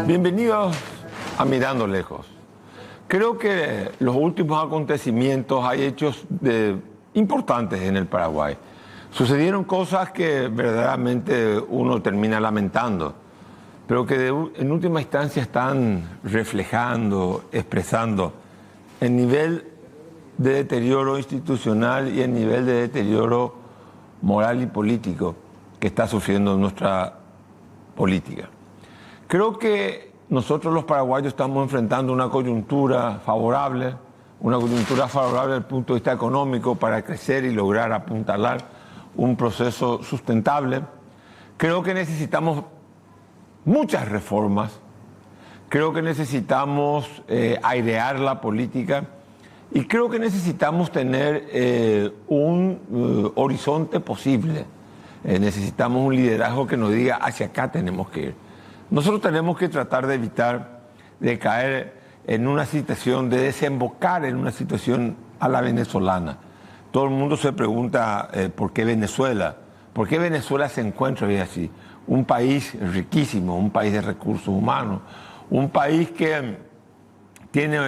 Bienvenidos a Mirando Lejos. Creo que los últimos acontecimientos hay hechos importantes en el Paraguay. Sucedieron cosas que verdaderamente uno termina lamentando, pero que en última instancia están reflejando, expresando el nivel de deterioro institucional y el nivel de deterioro moral y político que está sufriendo nuestra política. Creo que nosotros los paraguayos estamos enfrentando una coyuntura favorable desde el punto de vista económico para crecer y lograr apuntalar un proceso sustentable. Creo que necesitamos muchas reformas, creo que necesitamos airear la política y creo que necesitamos tener un horizonte posible. Necesitamos un liderazgo que nos diga hacia acá tenemos que ir. Nosotros tenemos que tratar de evitar de caer en una situación, de desembocar en una situación a la venezolana. Todo el mundo se pregunta ¿por qué Venezuela? ¿Por qué Venezuela se encuentra hoy así? Un país riquísimo, un país de recursos humanos, un país que tiene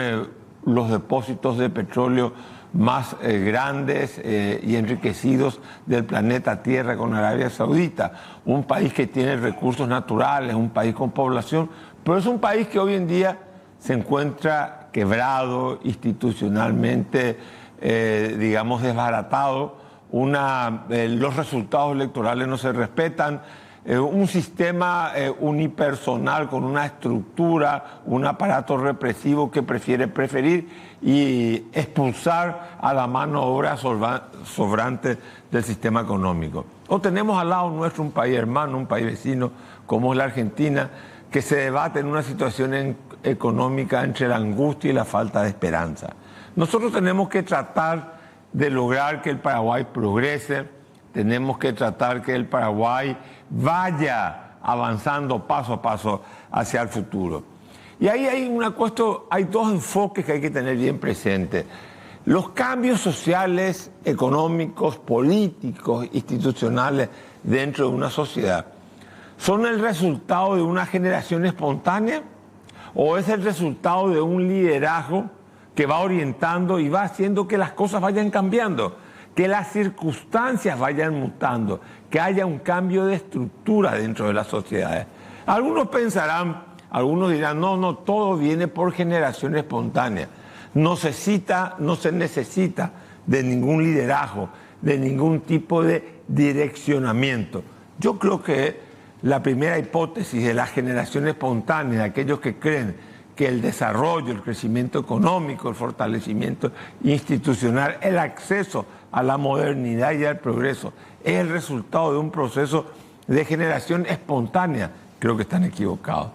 los depósitos de petróleo más grandes y enriquecidos del planeta Tierra con Arabia Saudita, un país que tiene recursos naturales, un país con población, pero es un país que hoy en día se encuentra quebrado institucionalmente, digamos desbaratado, los resultados electorales no se respetan, un sistema unipersonal con una estructura, un aparato represivo que preferir y expulsar a la mano obra sobrante del sistema económico. O tenemos al lado nuestro un país hermano, un país vecino como es la Argentina, que se debate en una situación económica entre la angustia y la falta de esperanza. Nosotros tenemos que tratar de lograr que el Paraguay progrese, tenemos que tratar que el Paraguay vaya avanzando paso a paso hacia el futuro. Y ahí hay dos enfoques que hay que tener bien presentes. Los cambios sociales, económicos, políticos, institucionales dentro de una sociedad, ¿son el resultado de una generación espontánea o es el resultado de un liderazgo que va orientando y va haciendo que las cosas vayan cambiando, que las circunstancias vayan mutando, que haya un cambio de estructura dentro de las sociedades? Algunos pensarán, algunos dirán, no, todo viene por generación espontánea. No se necesita de ningún liderazgo, de ningún tipo de direccionamiento. Yo creo que la primera hipótesis de la generación espontánea, de aquellos que creen que el desarrollo, el crecimiento económico, el fortalecimiento institucional, el acceso a la modernidad y al progreso es el resultado de un proceso de generación espontánea, creo que están equivocados.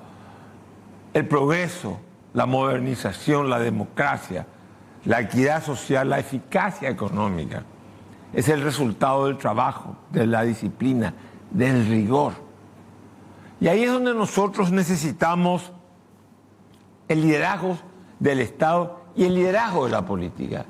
El progreso, la modernización, la democracia, la equidad social, la eficacia económica es el resultado del trabajo, de la disciplina, del rigor. Y ahí es donde nosotros necesitamos el liderazgo del Estado y el liderazgo de la política.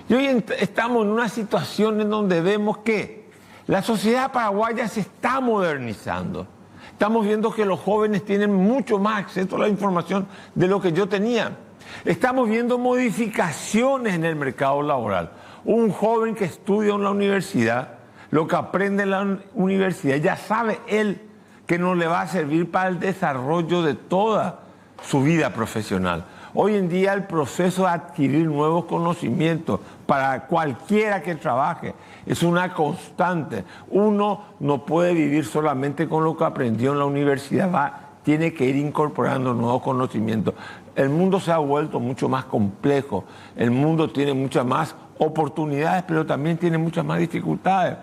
Y hoy estamos en una situación en donde vemos que la sociedad paraguaya se está modernizando. Estamos viendo que los jóvenes tienen mucho más acceso a la información de lo que yo tenía. Estamos viendo modificaciones en el mercado laboral. Un joven que estudia en la universidad, lo que aprende en la universidad, ya sabe él que no le va a servir para el desarrollo de toda su vida profesional. Hoy en día el proceso de adquirir nuevos conocimientos para cualquiera que trabaje es una constante. Uno no puede vivir solamente con lo que aprendió en la universidad, tiene que ir incorporando nuevos conocimientos. El mundo se ha vuelto mucho más complejo, el mundo tiene muchas más oportunidades, pero también tiene muchas más dificultades.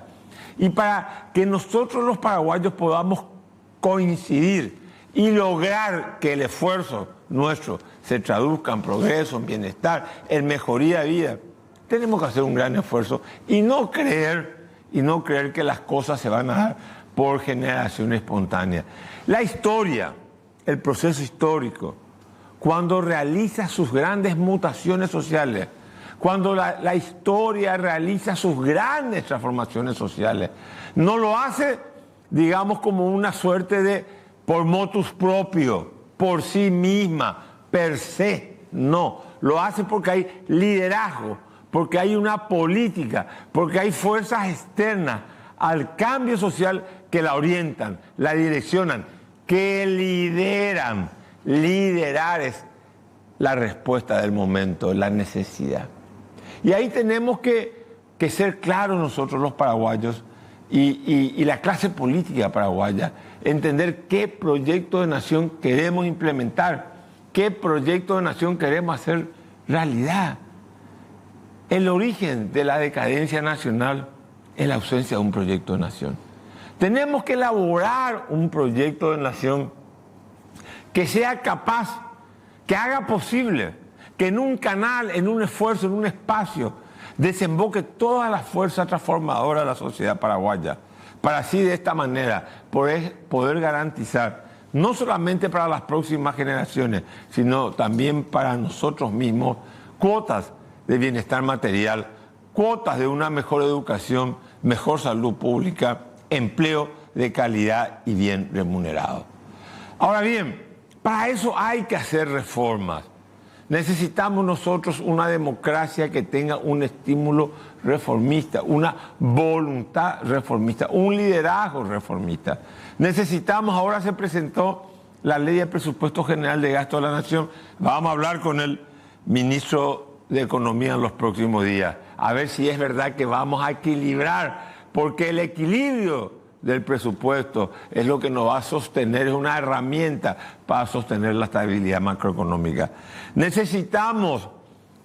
Y para que nosotros los paraguayos podamos coincidir y lograr que el esfuerzo nuestro se traduzca en progreso, en bienestar, en mejoría de vida, tenemos que hacer un gran esfuerzo y no creer que las cosas se van a dar por generación espontánea. La historia, el proceso histórico, cuando realiza sus grandes mutaciones sociales, cuando la historia realiza sus grandes transformaciones sociales, no lo hace, digamos, como una suerte de por motus propio, por sí misma, per se, no. Lo hace porque hay liderazgo, porque hay una política, porque hay fuerzas externas al cambio social que la orientan, la direccionan, que lideran. Liderar es la respuesta del momento, la necesidad. Y ahí tenemos que ser claros nosotros los paraguayos y la clase política paraguaya, entender qué proyecto de nación queremos implementar, qué proyecto de nación queremos hacer realidad. El origen de la decadencia nacional es la ausencia de un proyecto de nación. Tenemos que elaborar un proyecto de nación que sea capaz, que haga posible que en un canal, en un esfuerzo, en un espacio, desemboque toda la fuerza transformadora de la sociedad paraguaya, para así de esta manera poder garantizar, no solamente para las próximas generaciones, sino también para nosotros mismos, cuotas de bienestar material, cuotas de una mejor educación, mejor salud pública, empleo de calidad y bien remunerado. Ahora bien, para eso hay que hacer reformas. Necesitamos nosotros una democracia que tenga un estímulo reformista, una voluntad reformista, un liderazgo reformista. Necesitamos, ahora se presentó la ley de presupuesto general de gasto de la nación. Vamos a hablar con el ministro de Economía en los próximos días, a ver si es verdad que vamos a equilibrar, porque el equilibrio del presupuesto es lo que nos va a sostener, es una herramienta para sostener la estabilidad macroeconómica. Necesitamos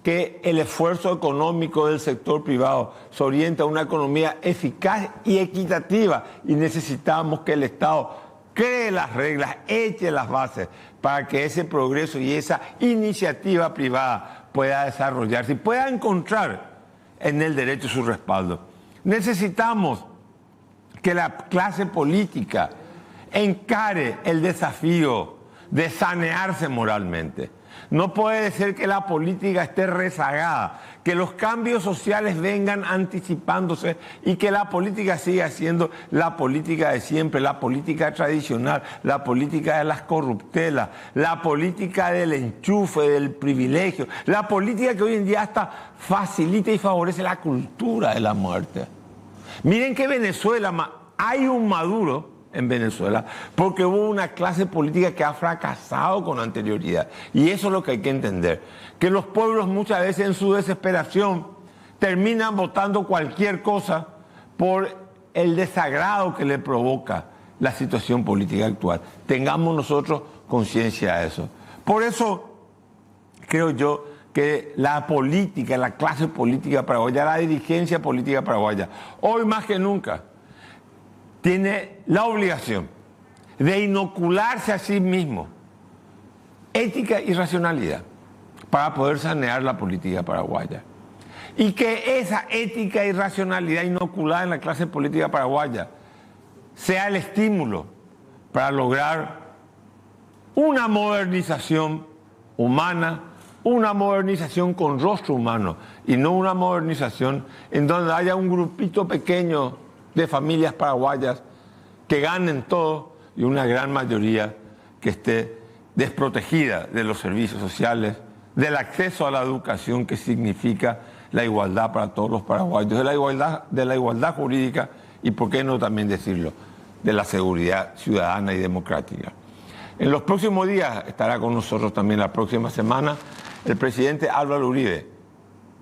que el esfuerzo económico del sector privado se oriente a una economía eficaz y equitativa, y necesitamos que el Estado cree las reglas, eche las bases para que ese progreso y esa iniciativa privada pueda desarrollarse y pueda encontrar en el derecho su respaldo. Necesitamos que la clase política encare el desafío de sanearse moralmente. No puede ser que la política esté rezagada, que los cambios sociales vengan anticipándose y que la política siga siendo la política de siempre, la política tradicional, la política de las corruptelas, la política del enchufe, del privilegio, la política que hoy en día hasta facilita y favorece la cultura de la muerte. Miren que Venezuela, hay un Maduro en Venezuela porque hubo una clase política que ha fracasado con anterioridad. Y eso es lo que hay que entender. Que los pueblos muchas veces en su desesperación terminan votando cualquier cosa por el desagrado que le provoca la situación política actual. Tengamos nosotros conciencia de eso. Por eso creo yo que la política, la clase política paraguaya, la dirigencia política paraguaya, hoy más que nunca, tiene la obligación de inocularse a sí mismo ética y racionalidad para poder sanear la política paraguaya. Y que esa ética y racionalidad inoculada en la clase política paraguaya sea el estímulo para lograr una modernización humana, una modernización con rostro humano y no una modernización en donde haya un grupito pequeño de familias paraguayas que ganen todo y una gran mayoría que esté desprotegida de los servicios sociales, del acceso a la educación que significa la igualdad para todos los paraguayos, de la igualdad jurídica y, por qué no también decirlo, de la seguridad ciudadana y democrática. En los próximos días estará con nosotros también, la próxima semana, el presidente Álvaro Uribe,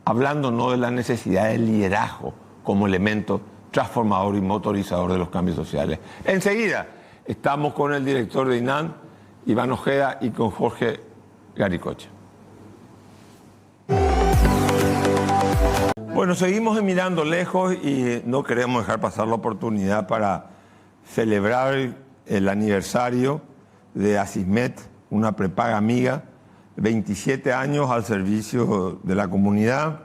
hablándonos de la necesidad del liderazgo como elemento transformador y motorizador de los cambios sociales. Enseguida estamos con el director de INAN, Iván Ojeda, y con Jorge Garicoche. Bueno, seguimos en Mirando Lejos y no queremos dejar pasar la oportunidad para celebrar el aniversario de Asismet, una prepaga amiga, 27 años al servicio de la comunidad,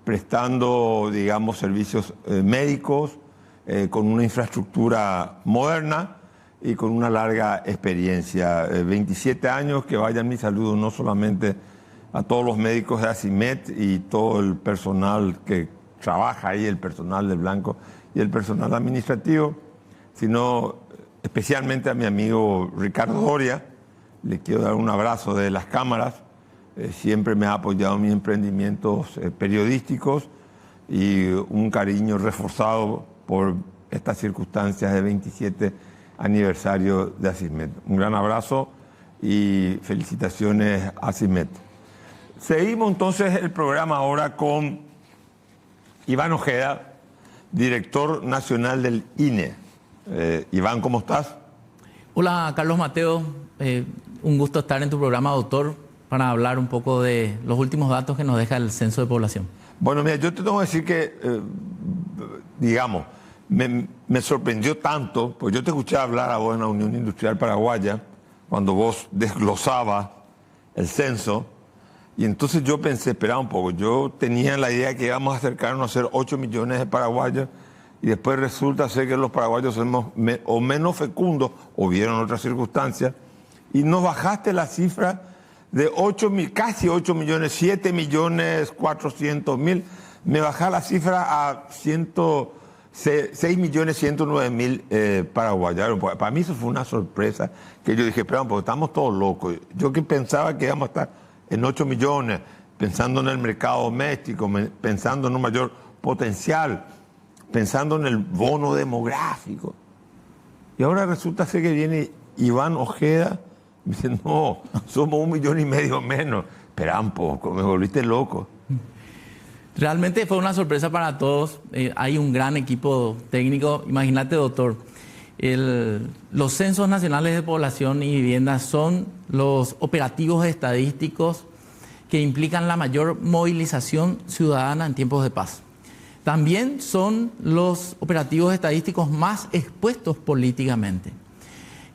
prestando, digamos, servicios médicos, con una infraestructura moderna y con una larga experiencia. 27 años, que vayan mis saludos no solamente a todos los médicos de Asismet y todo el personal que trabaja ahí, el personal del Blanco y el personal administrativo, sino especialmente a mi amigo Ricardo Doria, Le quiero dar un abrazo de las cámaras. Siempre me ha apoyado en mis emprendimientos periodísticos y un cariño reforzado por estas circunstancias de 27 aniversario de Asismet. Un gran abrazo y felicitaciones a Asismet. Seguimos entonces el programa ahora con Iván Ojeda, director nacional del INE. Iván, ¿cómo estás? Hola, Carlos Mateo. Un gusto estar en tu programa, doctor, para hablar un poco de los últimos datos que nos deja el censo de población. Bueno, mira, yo te tengo que decir que, digamos, me sorprendió tanto, pues yo te escuché hablar a vos en la Unión Industrial Paraguaya, cuando vos desglosabas el censo, y entonces yo pensé, espera un poco, yo tenía la idea que íbamos a acercarnos a ser 8 millones de paraguayos, y después resulta ser que los paraguayos somos o menos fecundos, o vieron otras circunstancias, y nos bajaste la cifra de casi 8 millones, 7 millones 400 mil, me bajá la cifra a 6 millones 109 mil paraguayos. Para mí eso fue una sorpresa, que yo dije, espera, porque estamos todos locos. Yo que pensaba que íbamos a estar en 8 millones, pensando en el mercado doméstico, pensando en un mayor potencial, pensando en el bono demográfico. Y ahora resulta ser que viene Iván Ojeda, me dice, no, somos 1,5 millones menos. Espera un poco, me volviste loco. Realmente fue una sorpresa para todos. Hay un gran equipo técnico. Imagínate, doctor, los censos nacionales de población y vivienda son los operativos estadísticos que implican la mayor movilización ciudadana en tiempos de paz. También son los operativos estadísticos más expuestos políticamente.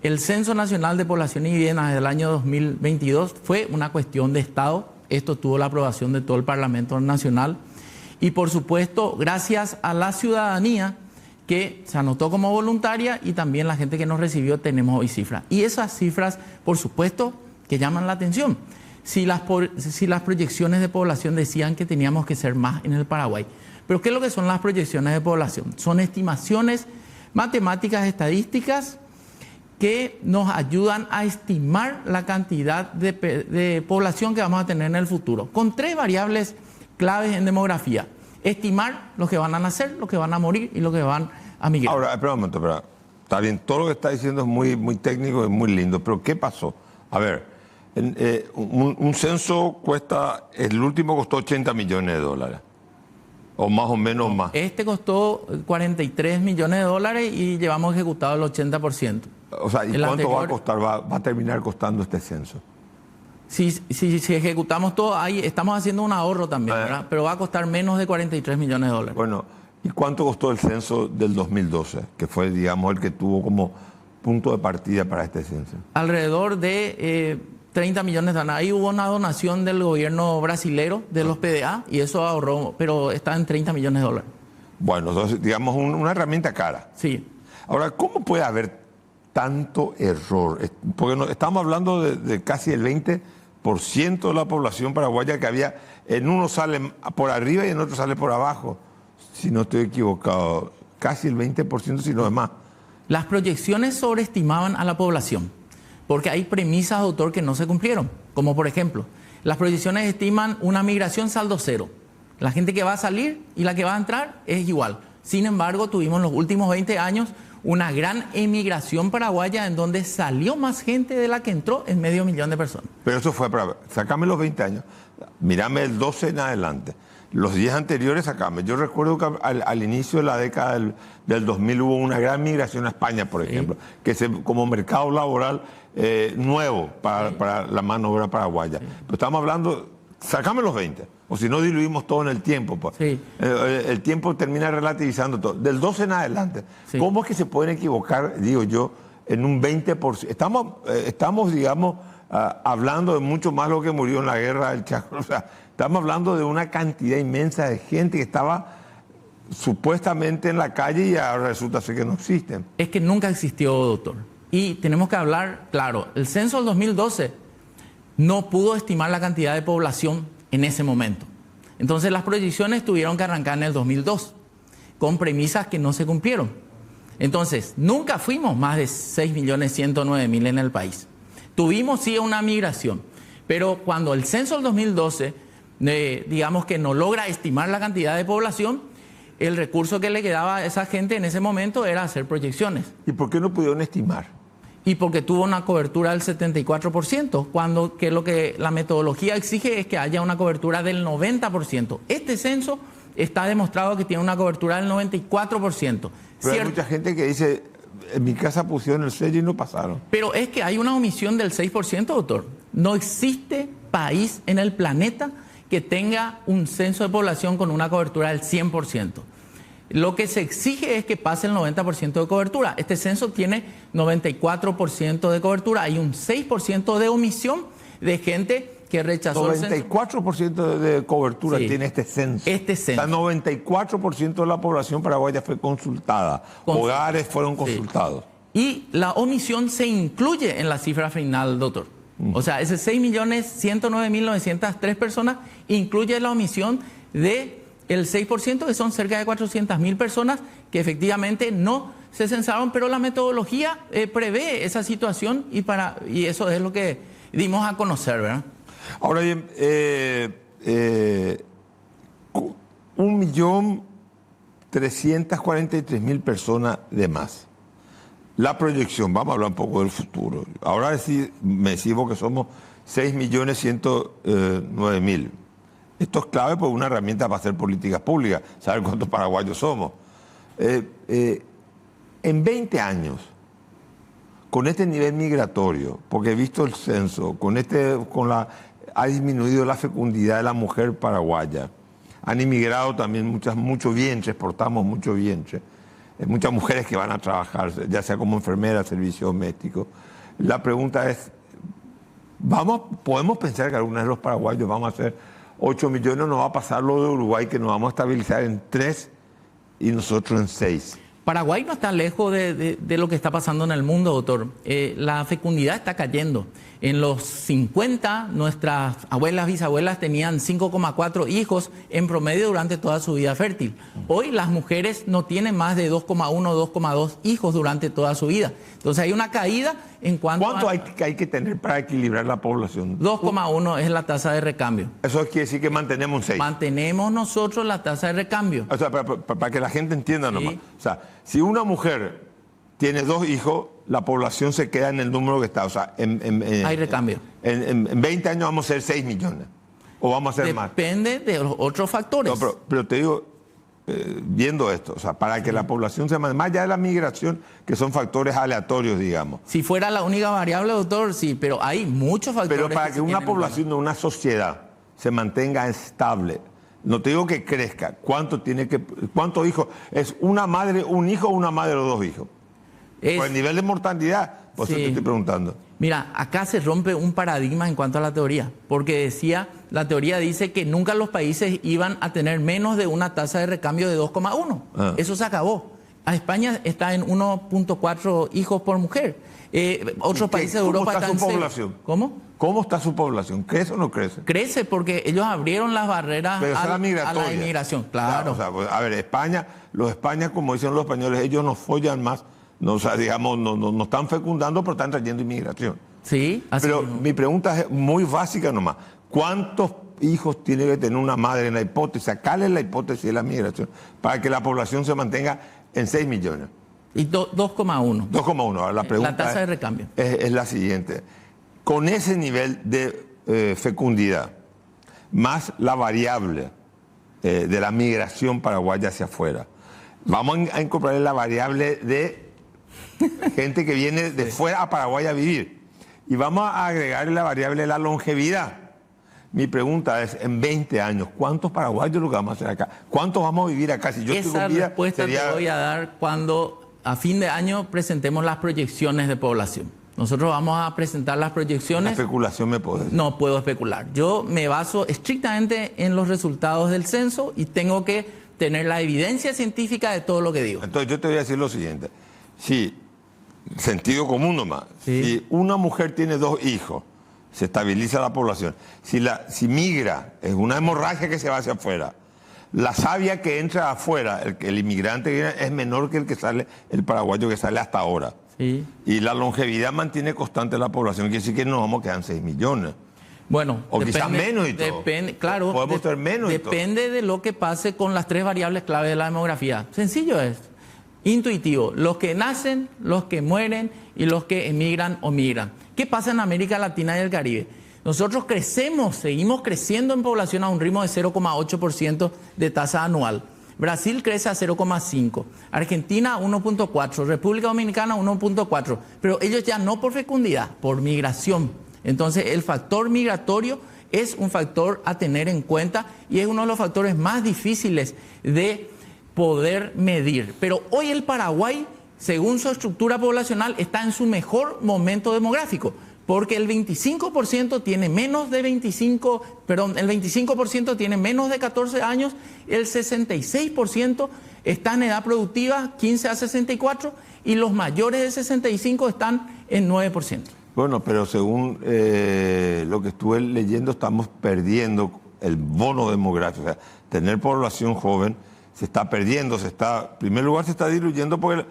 El Censo Nacional de Población y Vivienda del año 2022 fue una cuestión de Estado. Esto tuvo la aprobación de todo el Parlamento Nacional. Y por supuesto, gracias a la ciudadanía que se anotó como voluntaria y también la gente que nos recibió, tenemos hoy cifras. Y esas cifras, por supuesto, que llaman la atención. Si las proyecciones de población decían que teníamos que ser más en el Paraguay. Pero ¿qué es lo que son las proyecciones de población? Son estimaciones matemáticas estadísticas que nos ayudan a estimar la cantidad de población que vamos a tener en el futuro, con 3 variables claves en demografía. Estimar los que van a nacer, los que van a morir y los que van a migrar. Ahora, espera un momento, espera. Está bien, todo lo que está diciendo es muy técnico y muy lindo, pero ¿qué pasó? A ver, un censo cuesta, el último costó 80 millones de dólares, o más o menos más. Este costó 43 millones de dólares y llevamos ejecutado el 80%. O sea, ¿y cuánto va a costar, va a terminar costando este censo? Si ejecutamos todo, ahí estamos haciendo un ahorro también, ¿verdad? Pero va a costar menos de 43 millones de dólares. Bueno, ¿y cuánto costó el censo del 2012? Que fue, digamos, el que tuvo como punto de partida para este censo. Alrededor de 30 millones de dólares. Ahí hubo una donación del gobierno brasilero, de los PDA, y eso ahorró, pero está en 30 millones de dólares. Bueno, entonces, digamos, una herramienta cara. Sí. Ahora, ¿cómo puede haber tanto error? Porque estamos hablando de casi el 20% de la población paraguaya que había, en uno sale por arriba y en otro sale por abajo, si no estoy equivocado, casi el 20%, si no es más. Las proyecciones sobreestimaban a la población, porque hay premisas, doctor, que no se cumplieron, como por ejemplo, las proyecciones estiman una migración saldo cero. La gente que va a salir y la que va a entrar es igual. Sin embargo, tuvimos en los últimos 20 años una gran emigración paraguaya en donde salió más gente de la que entró, en 500.000 de personas. Pero eso fue para... Sácame los 20 años, mírame el 12 en adelante. Los 10 anteriores, sácame. Yo recuerdo que al inicio de la década del 2000 hubo una gran migración a España, por ejemplo, que como mercado laboral nuevo para la mano de obra paraguaya. Pero estamos hablando, sácame los 20. O si no, diluimos todo en el tiempo. Pues. Sí. El tiempo termina relativizando todo. Del 12 en adelante, sí. ¿Cómo es que se pueden equivocar, digo yo, en un 20%? Estamos digamos, hablando de mucho más lo que murió en la guerra del Chaco. O sea, estamos hablando de una cantidad inmensa de gente que estaba supuestamente en la calle y ahora resulta ser que no existen. Es que nunca existió, doctor. Y tenemos que hablar, claro, el censo del 2012 no pudo estimar la cantidad de población en ese momento. Entonces las proyecciones tuvieron que arrancar en el 2002 con premisas que no se cumplieron. Entonces nunca fuimos más de 6.109.000 en el país. Tuvimos sí una migración, pero cuando el censo del 2012, digamos que no logra estimar la cantidad de población, el recurso que le quedaba a esa gente en ese momento era hacer proyecciones. ¿Y por qué no pudieron estimar? Y porque tuvo una cobertura del 74%, cuando que lo que la metodología exige es que haya una cobertura del 90%. Este censo está demostrado que tiene una cobertura del 94%. Pero hay mucha gente que dice, en mi casa pusieron el sello y no pasaron. Pero es que hay una omisión del 6%, doctor. No existe país en el planeta que tenga un censo de población con una cobertura del 100%. Lo que se exige es que pase el 90% de cobertura. Este censo tiene 94% de cobertura. Hay un 6% de omisión de gente que rechazó el censo. 94% de cobertura Sí. tiene este censo. Este censo. O sea, 94% de la población paraguaya fue consultada. Hogares fueron consultados. Y la omisión se incluye en la cifra final, doctor. O sea, ese 6.109.903 personas incluye la omisión de el 6%, que son cerca de 400.000 personas que efectivamente no se censaron, pero la metodología prevé esa situación y eso es lo que dimos a conocer, ¿verdad? Ahora bien, 1.343.000 personas de más. La proyección, vamos a hablar un poco del futuro. Ahora me decimos que somos 6.109.000. Esto es clave porque una herramienta para hacer políticas públicas, saber cuántos paraguayos somos. En 20 años, con este nivel migratorio, porque he visto el censo, ha disminuido la fecundidad de la mujer paraguaya. Han inmigrado también muchos vientres, exportamos muchos vientres. Muchas mujeres que van a trabajar, ya sea como enfermera, servicio doméstico. La pregunta es, ¿podemos pensar que algunos de los paraguayos vamos a hacer 8 millones, nos va a pasar lo de Uruguay, que nos vamos a estabilizar en 3 y nosotros en 6? Paraguay no está lejos de lo que está pasando en el mundo, doctor. La fecundidad está cayendo. En los 50, nuestras abuelas, bisabuelas tenían 5,4 hijos en promedio durante toda su vida fértil. Hoy las mujeres no tienen más de 2,1, 2,2 hijos durante toda su vida. Entonces hay una caída en cuanto ¿Cuánto hay que tener para equilibrar la población? 2,1 es la tasa de recambio. Eso quiere decir que mantenemos un 6. Mantenemos nosotros la tasa de recambio. O sea, para que la gente entienda nomás. Sí. O sea, si una mujer tiene 2 hijos, la población se queda en el número que está. O sea, Hay recambio. En 20 años vamos a ser 6 millones. O vamos a ser más. Depende de los otros factores. No, pero te digo, viendo esto, o sea, para que la población se mantenga, más allá de la migración, que son factores aleatorios, digamos. Si fuera la única variable, doctor, sí, pero hay muchos factores. Pero para que una población de una sociedad se mantenga estable, no te digo que crezca, ¿cuántos hijos? ¿Es una madre, un hijo o una madre o 2 hijos? Por el nivel de mortalidad, por eso te estoy preguntando. Mira, acá se rompe un paradigma en cuanto a la teoría, porque la teoría dice que nunca los países iban a tener menos de una tasa de recambio de 2,1. Eso se acabó. A España está en 1,4 hijos por mujer. Otros países de Europa están en 0. ¿Cómo está su población? ¿Cómo? ¿Cómo está su población? ¿Crece o no crece? Crece porque ellos abrieron las barreras a la inmigración. Claro. O sea, pues, a ver, España, como dicen los españoles, ellos nos follan más. No, o sea, digamos, no están fecundando, pero están trayendo inmigración. Sí, así Pero mismo. mi pregunta es muy básica nomás. ¿Cuántos hijos tiene que tener una madre en la hipótesis? Sacarle la hipótesis de la migración para que la población se mantenga en 6 millones. Y 2,1. 2,1. Ahora, la pregunta La tasa de recambio. es la siguiente. Con ese nivel de fecundidad, más la variable de la migración paraguaya hacia afuera, vamos a incorporar la variable de gente que viene de fuera a Paraguay a vivir. Y vamos a agregar la variable de la longevidad. Mi pregunta es, en 20 años, ¿cuántos paraguayos lo que vamos a hacer acá? ¿Cuántos vamos a vivir acá? Si yo Esa respuesta te voy a dar cuando a fin de año presentemos las proyecciones de población. Nosotros vamos a presentar las proyecciones. La especulación me puede decir. No puedo especular. Yo me baso estrictamente en los resultados del censo y tengo que tener la evidencia científica de todo lo que digo. Entonces yo te voy a decir lo siguiente. Si, sentido común nomás, si una mujer tiene 2 hijos, se estabiliza la población. Si migra, es una hemorragia que se va hacia afuera. La savia que entra afuera, el inmigrante que viene, es menor que el paraguayo que sale hasta ahora. Sí. Y la longevidad mantiene constante la población, quiere decir que nos vamos a quedar en 6 millones. Bueno, o quizás menos y todo. Claro, podemos tener menos y todo. Depende de lo que pase con las 3 variables clave de la demografía. Sencillo es, intuitivo. Los que nacen, los que mueren y los que emigran o migran. ¿Qué pasa en América Latina y el Caribe? Nosotros seguimos creciendo en población a un ritmo de 0,8% de tasa anual. Brasil crece a 0,5%, Argentina 1,4%, República Dominicana 1,4%, pero ellos ya no por fecundidad, por migración. Entonces el factor migratorio es un factor a tener en cuenta y es uno de los factores más difíciles de poder medir. Pero hoy el Paraguay, según su estructura poblacional, está en su mejor momento demográfico, porque el 25% tiene menos de 25% tiene menos de 14 años, el 66% está en edad productiva, 15 a 64, y los mayores de 65 están en 9%. Bueno, pero según lo que estuve leyendo, estamos perdiendo el bono demográfico. O sea, tener población joven se está perdiendo, en primer lugar se está diluyendo porque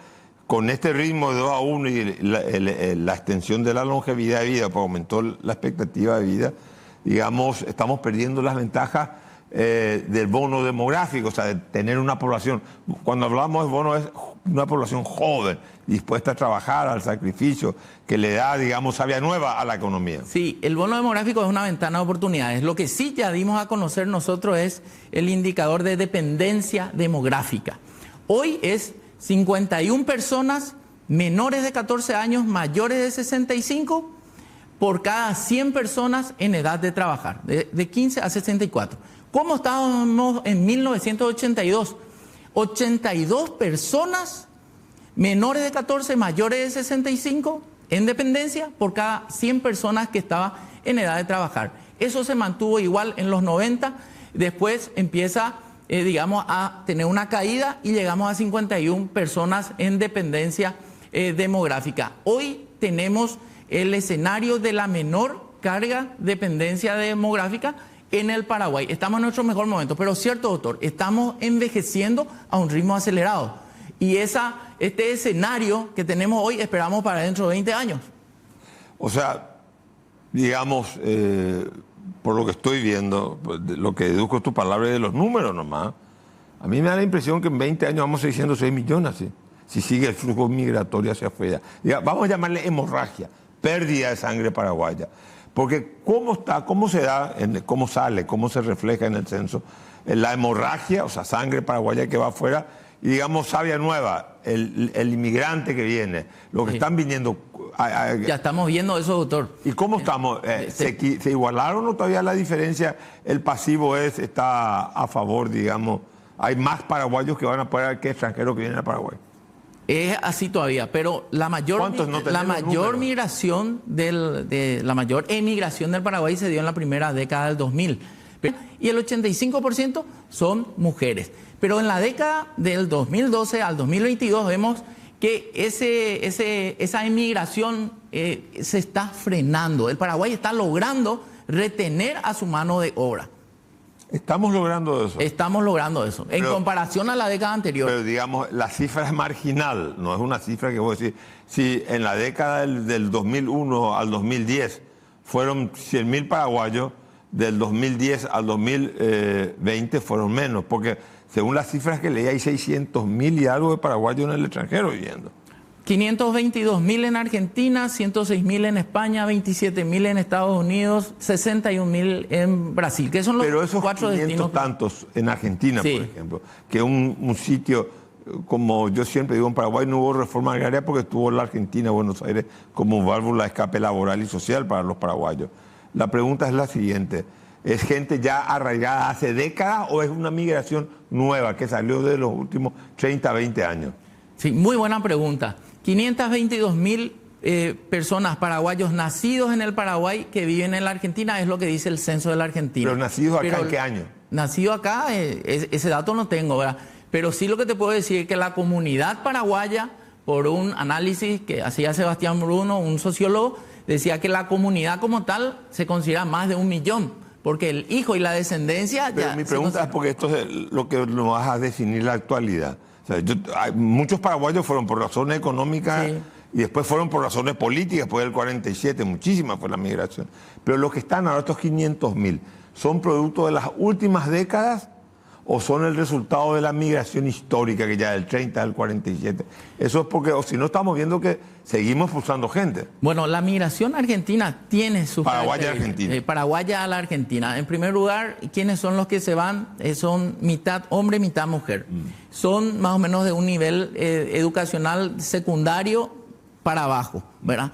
con este ritmo de 2-1 y la extensión de la longevidad de vida, pues aumentó la expectativa de vida, digamos, estamos perdiendo las ventajas del bono demográfico, o sea, de tener una población. Cuando hablamos de bono es una población joven, dispuesta a trabajar, al sacrificio, que le da, digamos, savia nueva a la economía. Sí, el bono demográfico es una ventana de oportunidades. Lo que sí ya dimos a conocer nosotros es el indicador de dependencia demográfica. Hoy es 51 personas menores de 14 años, mayores de 65, por cada 100 personas en edad de trabajar, de 15 a 64. ¿Cómo estábamos en 1982? 82 personas menores de 14, mayores de 65 en dependencia por cada 100 personas que estaban en edad de trabajar. Eso se mantuvo igual en los 90, después empieza a tener una caída y llegamos a 51 personas en dependencia demográfica. Hoy tenemos el escenario de la menor carga de dependencia demográfica en el Paraguay. Estamos en nuestro mejor momento, pero cierto, doctor, estamos envejeciendo a un ritmo acelerado. Y este escenario que tenemos hoy esperamos para dentro de 20 años. O sea, digamos, por lo que estoy viendo, lo que deduzco es tu palabra de los números nomás, a mí me da la impresión que en 20 años vamos a ir siendo 6 millones, ¿sí? Si sigue el flujo migratorio hacia afuera. Vamos a llamarle hemorragia, pérdida de sangre paraguaya. Porque cómo se da, cómo sale, cómo se refleja en el censo, la hemorragia, o sea, sangre paraguaya que va afuera, y digamos, savia nueva, el inmigrante que viene, lo que están viniendo. Ya estamos viendo eso, doctor. ¿Y cómo estamos? ¿Se igualaron o todavía la diferencia, el pasivo está a favor, digamos? ¿Hay más paraguayos que van a pagar que extranjeros que vienen a Paraguay? Es así todavía, pero la mayor migración la mayor emigración del Paraguay se dio en la primera década del 2000. Y el 85% son mujeres. Pero en la década del 2012 al 2022 vemos que esa emigración se está frenando. El Paraguay está logrando retener a su mano de obra. ¿Estamos logrando eso? Estamos logrando eso, en comparación a la década anterior. Pero digamos, la cifra es marginal, no es una cifra que voy a decir. Si en la década del 2001 al 2010 fueron 100.000 paraguayos, del 2010 al 2020 fueron menos, porque según las cifras que leí hay 600.000 y algo de paraguayos en el extranjero viviendo. 522.000 en Argentina, 106.000 en España, 27.000 en Estados Unidos, 61.000 en Brasil, que son los 4 destinos. Pero esos 500 tantos en Argentina, sí, por ejemplo, que un sitio, como yo siempre digo, en Paraguay no hubo reforma agraria porque estuvo la Argentina, Buenos Aires, como válvula de escape laboral y social para los paraguayos. La pregunta es la siguiente: ¿es gente ya arraigada hace décadas o es una migración nueva que salió de los últimos 30, 20 años? Sí, muy buena pregunta. 522.000 personas paraguayos nacidos en el Paraguay que viven en la Argentina, es lo que dice el censo de la Argentina. ¿Pero nacidos acá en qué año? Nacido acá, ese dato no tengo, ¿verdad? Pero sí lo que te puedo decir es que la comunidad paraguaya, por un análisis que hacía Sebastián Bruno, un sociólogo, decía que la comunidad como tal se considera más de 1 millón, porque el hijo y la descendencia... Pero mi pregunta es porque esto es lo que nos vas a definir la actualidad. O sea, muchos paraguayos fueron por razones económicas, sí, Y después fueron por razones políticas, después del 47, muchísima fue la migración. Pero los que están ahora, estos 500.000, ¿son producto de las últimas décadas o son el resultado de la migración histórica que ya del 30 al 47? Eso es porque, o si no, estamos viendo que seguimos expulsando gente. Bueno, la migración argentina tiene sus Paraguaya a Argentina. Paraguaya a la Argentina. En primer lugar, ¿quiénes son los que se van? Son mitad hombre, mitad mujer. Son más o menos de un nivel educacional secundario para abajo, ¿verdad?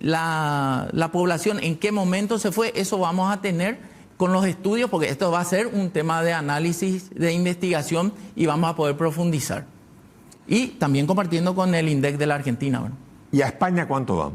La población, ¿en qué momento se fue? Eso vamos a tener con los estudios, porque esto va a ser un tema de análisis, de investigación, y vamos a poder profundizar. Y también compartiendo con el INDEC de la Argentina, ¿verdad? ¿Y a España cuánto van?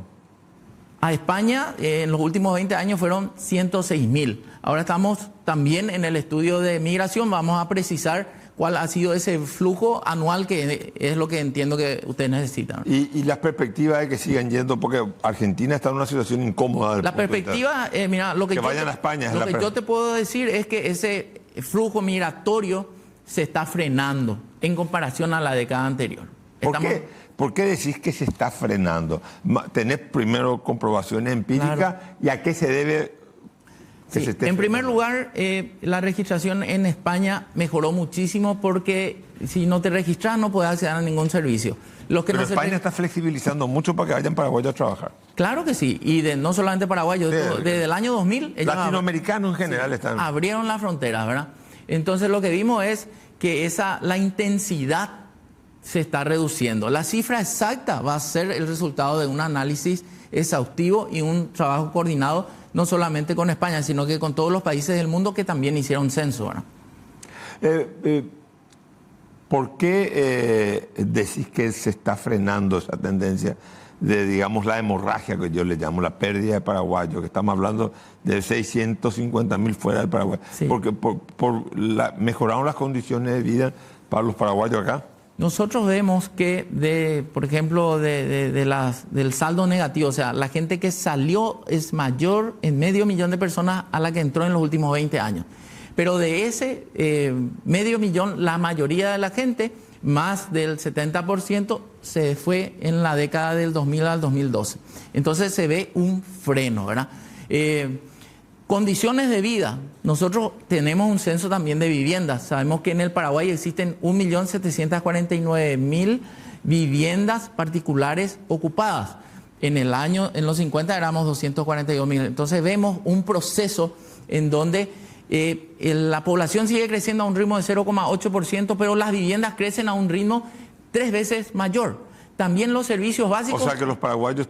A España, en los últimos 20 años fueron 106.000. Ahora estamos también en el estudio de migración, vamos a precisar cuál ha sido ese flujo anual, que es lo que entiendo que ustedes necesitan. Y las perspectivas de que sigan yendo, porque Argentina está en una situación incómoda. La perspectiva, mira, lo que vayan a España. Lo que yo te puedo decir es que ese flujo migratorio se está frenando en comparación a la década anterior. ¿Por qué decís que se está frenando? ¿Tenés primero comprobaciones empíricas? Claro. ¿Y a qué se debe? Sí, en primer lugar, la registración en España mejoró muchísimo, porque si no te registras no puedes acceder a ningún servicio. Pero España está flexibilizando mucho para que vayan paraguayos a trabajar. Claro que sí, y no solamente paraguayos, desde el año 2000... Latinoamericanos en general están... Abrieron las fronteras, ¿verdad? Entonces lo que vimos es que la intensidad se está reduciendo. La cifra exacta va a ser el resultado de un análisis exhaustivo y un trabajo coordinado, no solamente con España, sino que con todos los países del mundo que también hicieron censo, ¿verdad? ¿Por qué decís que se está frenando esa tendencia de, digamos, la hemorragia, que yo le llamo, la pérdida de paraguayos, que estamos hablando de 650.000 fuera del Paraguay? Sí. Porque mejoraron las condiciones de vida para los paraguayos acá. Nosotros vemos que, por ejemplo, del saldo negativo, o sea, la gente que salió es mayor en 500.000 de personas a la que entró en los últimos 20 años. Pero de ese 500.000, la mayoría de la gente, más del 70%, se fue en la década del 2000 al 2012. Entonces se ve un freno, ¿verdad? Condiciones de vida. Nosotros tenemos un censo también de viviendas. Sabemos que en el Paraguay existen 1.749.000 viviendas particulares ocupadas. En los 50 éramos 242.000. Entonces vemos un proceso en donde la población sigue creciendo a un ritmo de 0,8%, pero las viviendas crecen a un ritmo 3 veces mayor. También los servicios básicos... O sea que los paraguayos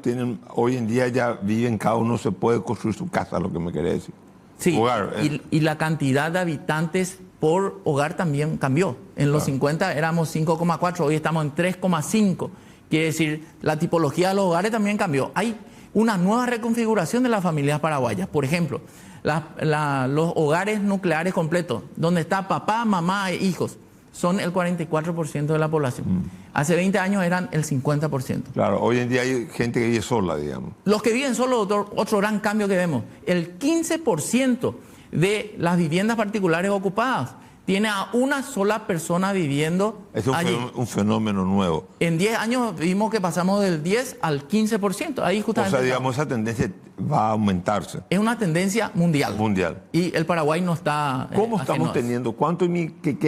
hoy en día ya viven, cada uno se puede construir su casa, lo que me querés decir. Sí, hogar, y la cantidad de habitantes por hogar también cambió. En los 50 éramos 5,4, hoy estamos en 3,5. Quiere decir, la tipología de los hogares también cambió. Hay una nueva reconfiguración de las familias paraguayas. Por ejemplo, los hogares nucleares completos, donde está papá, mamá e hijos, son el 44% de la población. Hace 20 años eran el 50%. Claro, hoy en día hay gente que vive sola, digamos. Los que viven solos, doctor, otro gran cambio que vemos. El 15% de las viviendas particulares ocupadas tiene a una sola persona viviendo allí. Es un fenómeno nuevo. En 10 años vimos que pasamos del 10 al 15%. Ahí justamente. O sea, digamos, esa tendencia va a aumentarse. Es una tendencia mundial. Mundial. Y el Paraguay no está... ¿Cómo estamos teniendo? ¿Cuánto?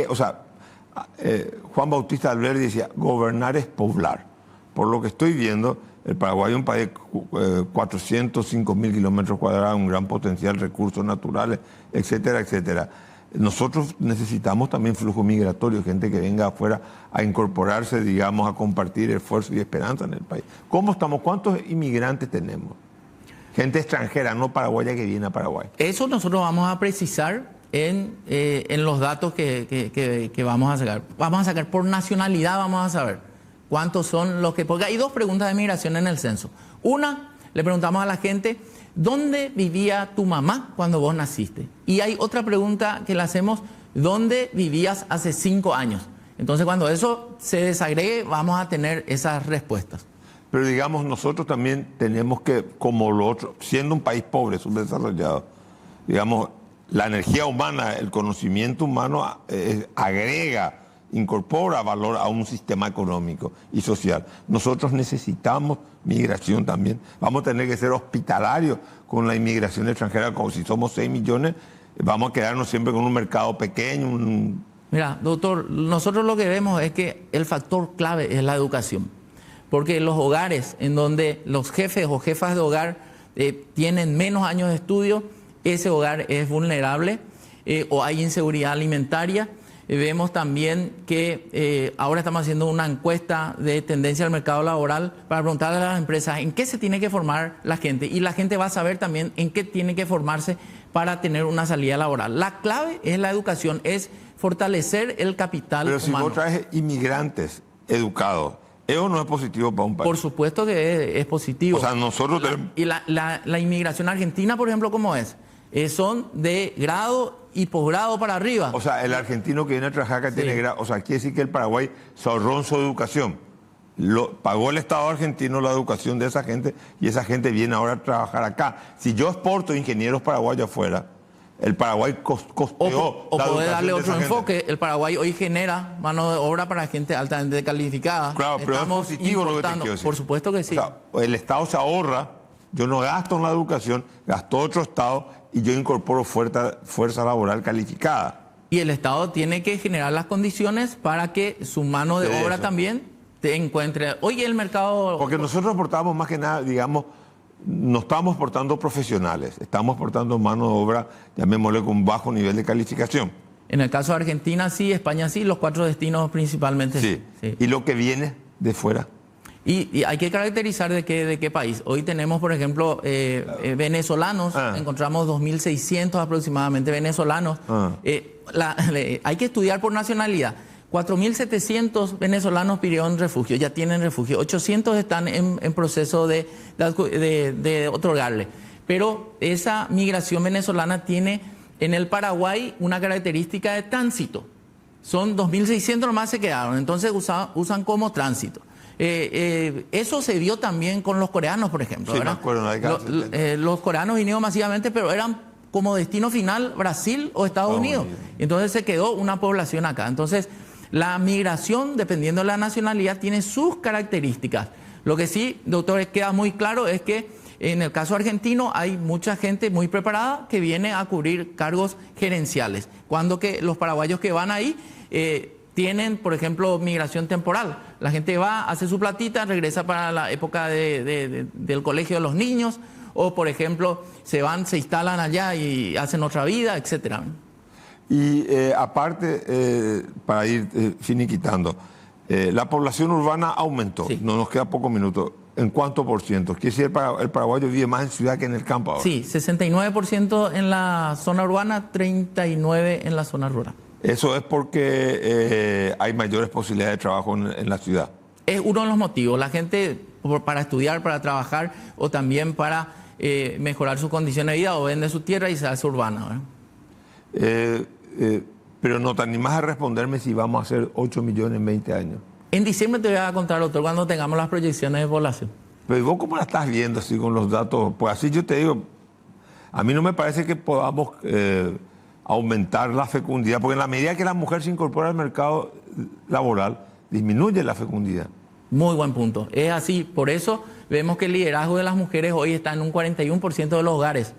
O sea... Juan Bautista Alberdi decía, gobernar es poblar. Por lo que estoy viendo, el Paraguay es un país de 405.000 kilómetros cuadrados, un gran potencial, recursos naturales, etcétera, etcétera. Nosotros necesitamos también flujo migratorio, gente que venga afuera a incorporarse, digamos, a compartir esfuerzo y esperanza en el país. ¿Cómo estamos? ¿Cuántos inmigrantes tenemos? Gente extranjera, no paraguaya, que viene a Paraguay. Eso nosotros vamos a precisar en los datos que vamos a sacar. Vamos a sacar por nacionalidad, vamos a saber cuántos son los que... Porque hay 2 preguntas de migración en el censo. Una, le preguntamos a la gente, ¿dónde vivía tu mamá cuando vos naciste? Y hay otra pregunta que le hacemos, ¿dónde vivías hace 5 años? Entonces, cuando eso se desagregue, vamos a tener esas respuestas. Pero digamos, nosotros también tenemos que, como lo otro, siendo un país pobre, subdesarrollado, digamos... La energía humana, el conocimiento humano agrega incorpora valor a un sistema económico y social. Nosotros necesitamos migración también. Vamos a tener que ser hospitalarios con la inmigración extranjera, como si somos 6 millones, vamos a quedarnos siempre con un mercado pequeño. Mira, doctor, nosotros lo que vemos es que el factor clave es la educación. Porque los hogares en donde los jefes o jefas de hogar tienen menos años de estudio, ese hogar es vulnerable o hay inseguridad alimentaria. Vemos también que ahora estamos haciendo una encuesta de tendencia al mercado laboral para preguntarle a las empresas en qué se tiene que formar la gente. Y la gente va a saber también en qué tiene que formarse para tener una salida laboral. La clave es la educación, es fortalecer el capital humano. Pero si vos traes inmigrantes educados, ¿eso no es positivo para un país? Por supuesto que es positivo. O sea, nosotros tenemos... Y la inmigración argentina, por ejemplo, ¿cómo es? Son de grado y posgrado para arriba. O sea, el argentino que viene a trabajar acá tiene grado... O sea, quiere decir que el Paraguay se ahorró en su educación. Pagó el Estado argentino la educación de esa gente y esa gente viene ahora a trabajar acá. Si yo exporto ingenieros paraguayos afuera, el Paraguay costeó o la poder educación darle de otro esa enfoque. gente. El Paraguay hoy genera mano de obra para gente altamente calificada. Claro, pero es positivo lo que te quiero decir. Por supuesto que sí. O sea, el Estado se ahorra, yo no gasto en la educación, gastó otro Estado y yo incorporo fuerza laboral calificada. Y el Estado tiene que generar las condiciones para que su mano de obra también te encuentre. Hoy el mercado... Porque nosotros exportamos más que nada, digamos, no estamos exportando profesionales, estamos exportando mano de obra, llamémosle, con bajo nivel de calificación. En el caso de Argentina sí, España sí, los 4 destinos principalmente sí. ¿Y lo que viene de fuera? Y hay que caracterizar de qué país. Hoy tenemos, por ejemplo, venezolanos, encontramos 2.600 aproximadamente venezolanos. Hay que estudiar por nacionalidad. 4.700 venezolanos pidieron refugio, ya tienen refugio. 800 están en proceso de otorgarle. Pero esa migración venezolana tiene en el Paraguay una característica de tránsito. Son 2.600 nomás se quedaron, entonces usan como tránsito. Eso se vio también con los coreanos, por ejemplo. Sí, me acuerdo, los coreanos vinieron masivamente, pero eran como destino final Brasil o Estados Unidos. Entonces se quedó una población acá. Entonces, la migración, dependiendo de la nacionalidad, tiene sus características. Lo que sí, doctor, queda muy claro es que en el caso argentino hay mucha gente muy preparada que viene a cubrir cargos gerenciales. Cuando que los paraguayos que van ahí tienen, por ejemplo, migración temporal. La gente va, hace su platita, regresa para la época del colegio de los niños, o por ejemplo, se instalan allá y hacen otra vida, etcétera. Y aparte, para ir finiquitando, la población urbana aumentó, no nos queda pocos minutos. ¿En cuánto por ciento? ¿Quiere decir el paraguayo vive más en ciudad que en el campo ahora? Sí, 69% en la zona urbana, 39% en la zona rural. Eso es porque hay mayores posibilidades de trabajo en la ciudad. Es uno de los motivos. La gente para estudiar, para trabajar o también para mejorar sus condiciones de vida o vende su tierra y se hace urbana. Pero no te animás a responderme si vamos a hacer 8 millones en 20 años. En diciembre te voy a contar, doctor, cuando tengamos las proyecciones de población. Pero vos cómo la estás viendo así con los datos. Pues así yo te digo, a mí no me parece que podamos aumentar la fecundidad, porque en la medida que la mujer se incorpora al mercado laboral, disminuye la fecundidad. Muy buen punto. Es así, por eso vemos que el liderazgo de las mujeres hoy está en un 41% de los hogares.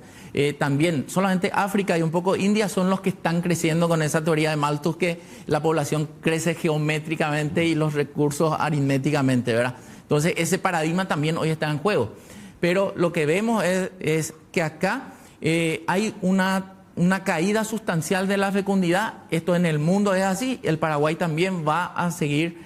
También solamente África y un poco India son los que están creciendo con esa teoría de Malthus, que la población crece geométricamente y los recursos aritméticamente, ¿verdad? Entonces ese paradigma también hoy está en juego. Pero lo que vemos es que acá hay una caída sustancial de la fecundidad. Esto en el mundo es así. El Paraguay también va a seguir,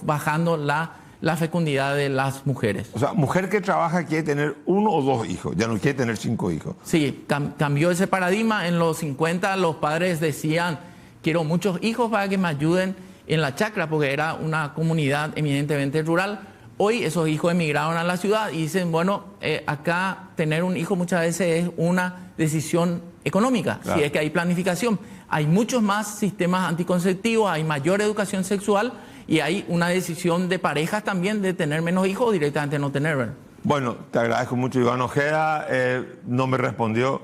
bajando la fecundidad de las mujeres. O sea, mujer que trabaja quiere tener 1 o 2 hijos, ya no quiere tener 5 hijos. Sí, cambió ese paradigma. En los 50 los padres decían, quiero muchos hijos para que me ayuden en la chacra, porque era una comunidad eminentemente rural. Hoy esos hijos emigraron a la ciudad y dicen, bueno, acá tener un hijo muchas veces es una decisión económica, claro. Si es que hay planificación. Hay muchos más sistemas anticonceptivos, hay mayor educación sexual y hay una decisión de parejas también de tener menos hijos o directamente no tener, ¿verdad? Bueno, te agradezco mucho, Iván Ojeda. No me respondió,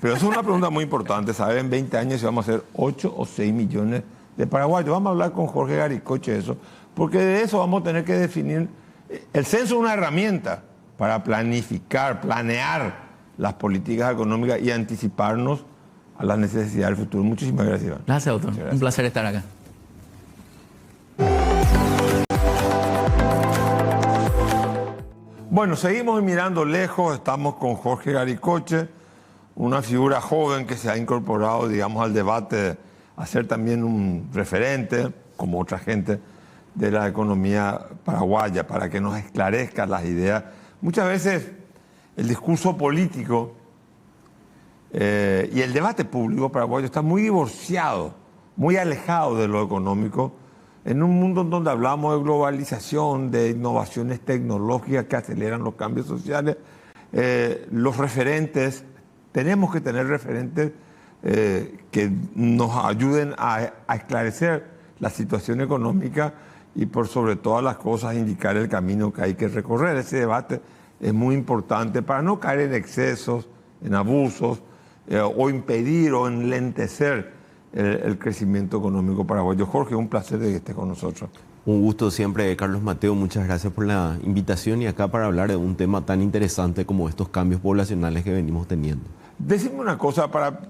pero es una pregunta muy importante. ¿Saben en 20 años si vamos a hacer 8 o 6 millones de paraguayos. Vamos a hablar con Jorge Garicoche de eso, porque de eso vamos a tener que definir. El censo es una herramienta para planificar, planear las políticas económicas y anticiparnos a las necesidades del futuro. Muchísimas gracias, Iván. Gracias, doctor. Gracias. Un placer estar acá. Bueno, seguimos mirando lejos. Estamos con Jorge Garicoche, una figura joven que se ha incorporado, digamos, al debate, a ser también un referente, como otra gente, de la economía paraguaya, para que nos esclarezca las ideas. Muchas veces el discurso político y el debate público paraguayo está muy divorciado, muy alejado de lo económico, en un mundo en donde hablamos de globalización, de innovaciones tecnológicas que aceleran los cambios sociales. Los referentes, tenemos que tener referentes que nos ayuden a esclarecer la situación económica y por sobre todas las cosas indicar el camino que hay que recorrer. Ese debate es muy importante para no caer en excesos, en abusos, o impedir o enlentecer el crecimiento económico paraguayo. Jorge, un placer de que estés con nosotros. Un gusto siempre, Carlos Mateo. Muchas gracias por la invitación y acá para hablar de un tema tan interesante como estos cambios poblacionales que venimos teniendo. Decime una cosa, para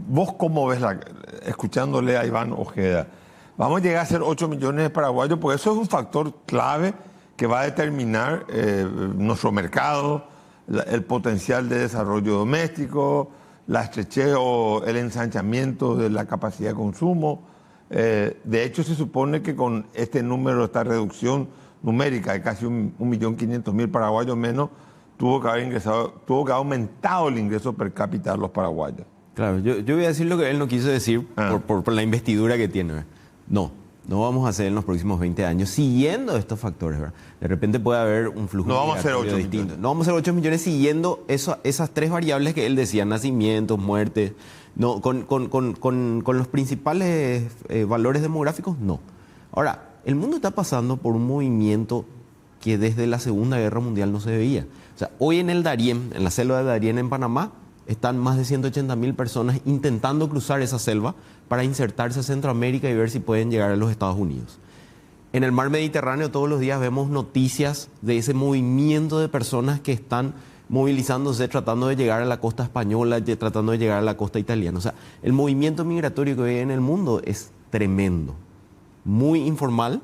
vos cómo ves, escuchándole a Iván Ojeda, vamos a llegar a ser 8 millones de paraguayos, porque eso es un factor clave que va a determinar nuestro mercado, el potencial de desarrollo doméstico, la estrechez o el ensanchamiento de la capacidad de consumo. De hecho, se supone que con este número, esta reducción numérica de casi 1.500.000 paraguayos menos, tuvo que haber aumentado el ingreso per cápita de los paraguayos. Claro, yo voy a decir lo que él no quiso decir por la investidura que tiene. No vamos a hacer en los próximos 20 años siguiendo estos factores, ¿verdad? De repente puede haber un flujo no vamos a hacer 8 distinto. Millones. No vamos a hacer 8 millones siguiendo esas tres variables que él decía, nacimientos, muertes. No, con los principales valores demográficos, no. Ahora, el mundo está pasando por un movimiento que desde la Segunda Guerra Mundial no se veía. O sea, hoy en el Darién, en la selva de Darién en Panamá, están más de 180.000 personas intentando cruzar esa selva para insertarse a Centroamérica y ver si pueden llegar a los Estados Unidos. En el mar Mediterráneo todos los días vemos noticias de ese movimiento de personas que están movilizándose, tratando de llegar a la costa española, tratando de llegar a la costa italiana. O sea, el movimiento migratorio que hay en el mundo es tremendo, muy informal,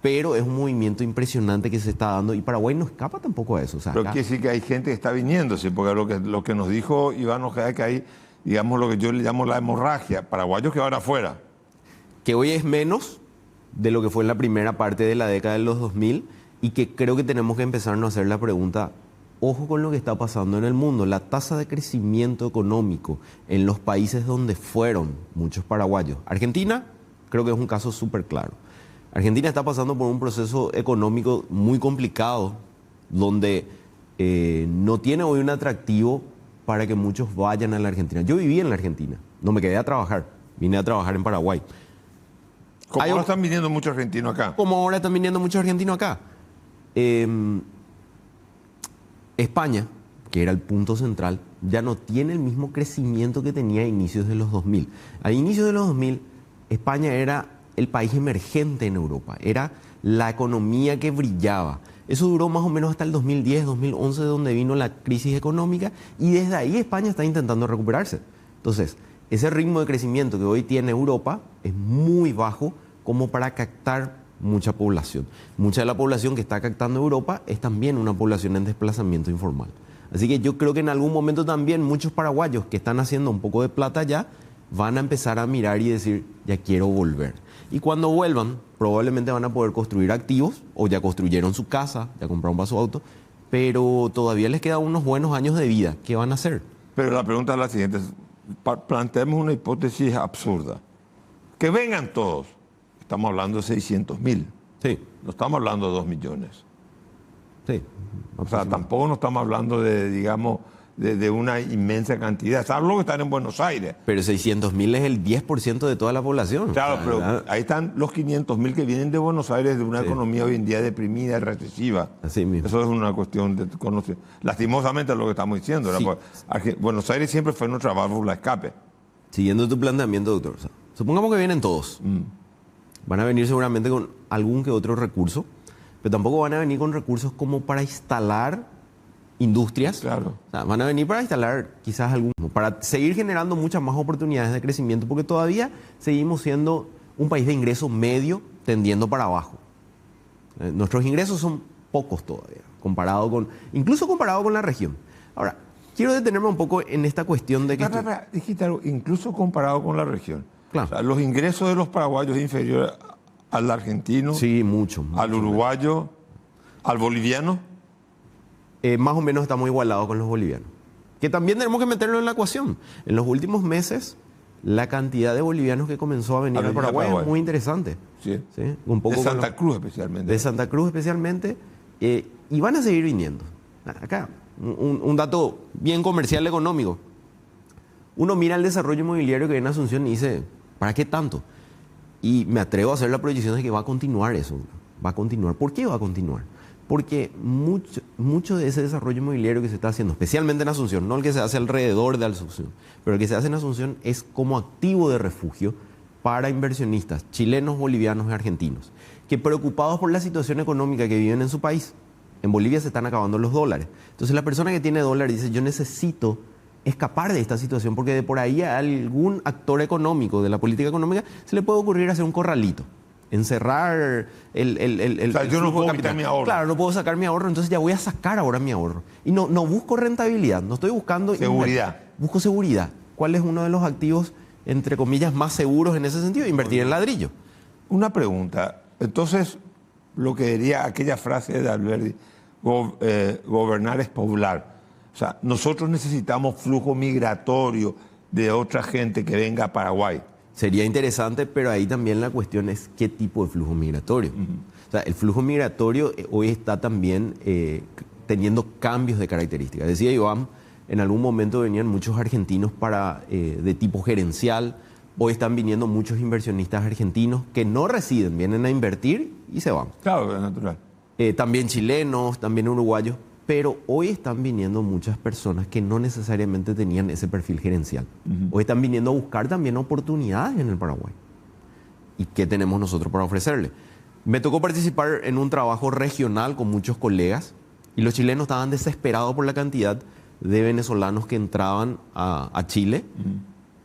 pero es un movimiento impresionante que se está dando y Paraguay no escapa tampoco a eso. O sea, pero quiere decir que hay gente que está viniéndose, porque lo que nos dijo Iván Ojeda es que hay, digamos, lo que yo le llamo la hemorragia, paraguayos que van afuera. Que hoy es menos de lo que fue en la primera parte de la década de los 2000 y que creo que tenemos que empezarnos a hacer la pregunta, ojo con lo que está pasando en el mundo, la tasa de crecimiento económico en los países donde fueron muchos paraguayos. Argentina creo que es un caso súper claro. Argentina está pasando por un proceso económico muy complicado, donde no tiene hoy un atractivo para que muchos vayan a la Argentina. Yo viví en la Argentina, no me quedé a trabajar, vine a trabajar en Paraguay. Como ahora están viniendo muchos argentinos acá. Como ahora están viniendo muchos argentinos acá. España, que era el punto central, ya no tiene el mismo crecimiento que tenía a inicios de los 2000. A inicios de los 2000, España era el país emergente en Europa, era la economía que brillaba. Eso duró más o menos hasta el 2010, 2011, donde vino la crisis económica, y desde ahí España está intentando recuperarse. Entonces, ese ritmo de crecimiento que hoy tiene Europa es muy bajo como para captar mucha población. Mucha de la población que está captando Europa es también una población en desplazamiento informal. Así que yo creo que en algún momento también muchos paraguayos que están haciendo un poco de plata ya van a empezar a mirar y decir, ya quiero volver. Y cuando vuelvan, probablemente van a poder construir activos, o ya construyeron su casa, ya compraron su auto, pero todavía les quedan unos buenos años de vida. ¿Qué van a hacer? Pero la pregunta es la siguiente, planteemos una hipótesis absurda. Que vengan todos, estamos hablando de 600.000. Sí. No estamos hablando de 2 millones. Sí. O sea, tampoco no estamos hablando de, digamos, de una inmensa cantidad. Salvo que están en Buenos Aires. Pero 600.000 es el 10% de toda la población. Claro, pero ahí están los 500.000 que vienen de Buenos Aires, de una economía hoy en día deprimida y recesiva. Así mismo. Eso es una cuestión de conocer. Lastimosamente es lo que estamos diciendo. Sí. Buenos Aires siempre fue nuestra válvula de escape. Siguiendo tu planteamiento, doctor, Supongamos que vienen todos. Van a venir seguramente con algún que otro recurso, pero tampoco van a venir con recursos como para instalar industrias. Claro. O sea, van a venir para instalar quizás para seguir generando muchas más oportunidades de crecimiento, porque todavía seguimos siendo un país de ingreso medio tendiendo para abajo. Nuestros ingresos son pocos todavía, incluso comparado con la región. Ahora, quiero detenerme un poco en esta cuestión de que... Dijiste algo, incluso comparado con la región. Claro. O sea, los ingresos de los paraguayos es inferior al argentino, Sí, mucho. al uruguayo, al boliviano. Más o menos estamos igualados con los bolivianos. Que también tenemos que meterlo en la ecuación. En los últimos meses, la cantidad de bolivianos que comenzó a venir al Paraguay es muy interesante. Sí. ¿Sí? Un poco De Santa Cruz especialmente. De Santa Cruz especialmente. Y van a seguir viniendo. Acá, un dato bien comercial económico. Uno mira el desarrollo inmobiliario que hay en Asunción y dice, ¿para qué tanto? Y me atrevo a hacer la proyección de que va a continuar eso. Va a continuar. ¿Por qué va a continuar? Porque mucho de ese desarrollo inmobiliario que se está haciendo, especialmente en Asunción, no el que se hace alrededor de Asunción, pero el que se hace en Asunción es como activo de refugio para inversionistas chilenos, bolivianos y argentinos, que preocupados por la situación económica que viven en su país, en Bolivia se están acabando los dólares. Entonces la persona que tiene dólares dice, yo necesito escapar de esta situación porque de por ahí a algún actor económico de la política económica se le puede ocurrir hacer un corralito. Encerrar o sea, yo no puedo quitar mi ahorro. Claro, no puedo sacar mi ahorro, entonces ya voy a sacar ahora mi ahorro. Y no busco rentabilidad, no estoy buscando... Seguridad. Busco seguridad. ¿Cuál es uno de los activos, entre comillas, más seguros en ese sentido? Invertir en ladrillo. Una pregunta. Entonces, lo que diría aquella frase de Alberti, gobernar es poblar. O sea, nosotros necesitamos flujo migratorio de otra gente que venga a Paraguay. Sería interesante, pero ahí también la cuestión es qué tipo de flujo migratorio. O sea, el flujo migratorio hoy está también teniendo cambios de características. Decía Iván, en algún momento venían muchos argentinos de tipo gerencial, hoy están viniendo muchos inversionistas argentinos que no residen, vienen a invertir y se van. Claro, es natural. También chilenos, también uruguayos, pero hoy están viniendo muchas personas que no necesariamente tenían ese perfil gerencial. Hoy están viniendo a buscar también oportunidades en el Paraguay. ¿Y qué tenemos nosotros para ofrecerle? Me tocó participar en un trabajo regional con muchos colegas y los chilenos estaban desesperados por la cantidad de venezolanos que entraban a Chile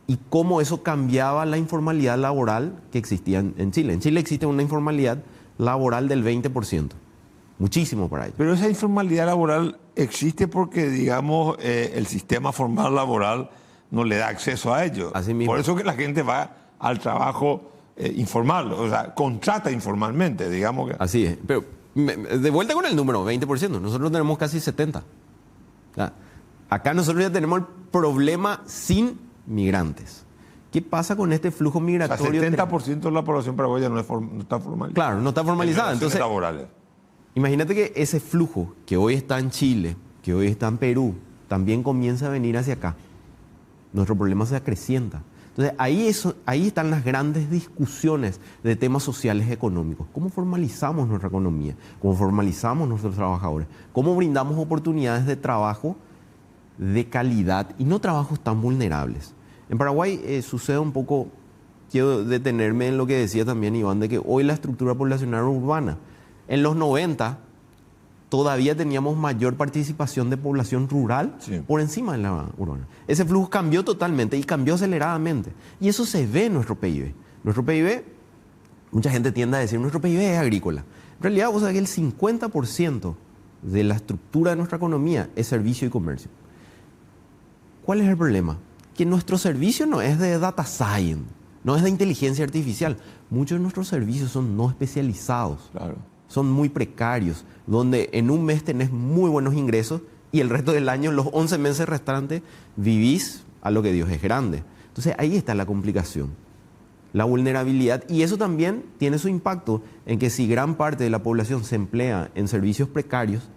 y cómo eso cambiaba la informalidad laboral que existía en Chile. En Chile existe una informalidad laboral del 20%. Muchísimo para ellos. Pero esa informalidad laboral existe porque, digamos, el sistema formal laboral no le da acceso a ello. Así mismo. Por eso que la gente va al trabajo informal, o sea, contrata informalmente, digamos que... Así es. Pero de vuelta con el número, 20%. Nosotros tenemos casi 70%. O sea, acá nosotros ya tenemos el problema sin migrantes. ¿Qué pasa con este flujo migratorio? O sea, 70% de la población paraguaya no está formalizada. Claro, no está formalizada. Entonces, laborales. Imagínate que ese flujo que hoy está en Chile, que hoy está en Perú, también comienza a venir hacia acá. Nuestro problema se acrecienta. Entonces, ahí están las grandes discusiones de temas sociales económicos. ¿Cómo formalizamos nuestra economía? ¿Cómo formalizamos nuestros trabajadores? ¿Cómo brindamos oportunidades de trabajo de calidad y no trabajos tan vulnerables? En Paraguay sucede un poco, quiero detenerme en lo que decía también Iván, de que hoy la estructura poblacional urbana, en los 90 todavía teníamos mayor participación de población rural por encima de la urbana. Ese flujo cambió totalmente y cambió aceleradamente. Y eso se ve en nuestro PIB. Nuestro PIB, mucha gente tiende a decir, nuestro PIB es agrícola. En realidad, vos sabés que el 50% de la estructura de nuestra economía es servicio y comercio. ¿Cuál es el problema? Que nuestro servicio no es de data science, no es de inteligencia artificial. Muchos de nuestros servicios son no especializados. Claro. Son muy precarios, donde en un mes tenés muy buenos ingresos y el resto del año, los 11 meses restantes, vivís a lo que Dios es grande. Entonces ahí está la complicación, la vulnerabilidad. Y eso también tiene su impacto en que si gran parte de la población se emplea en servicios precarios,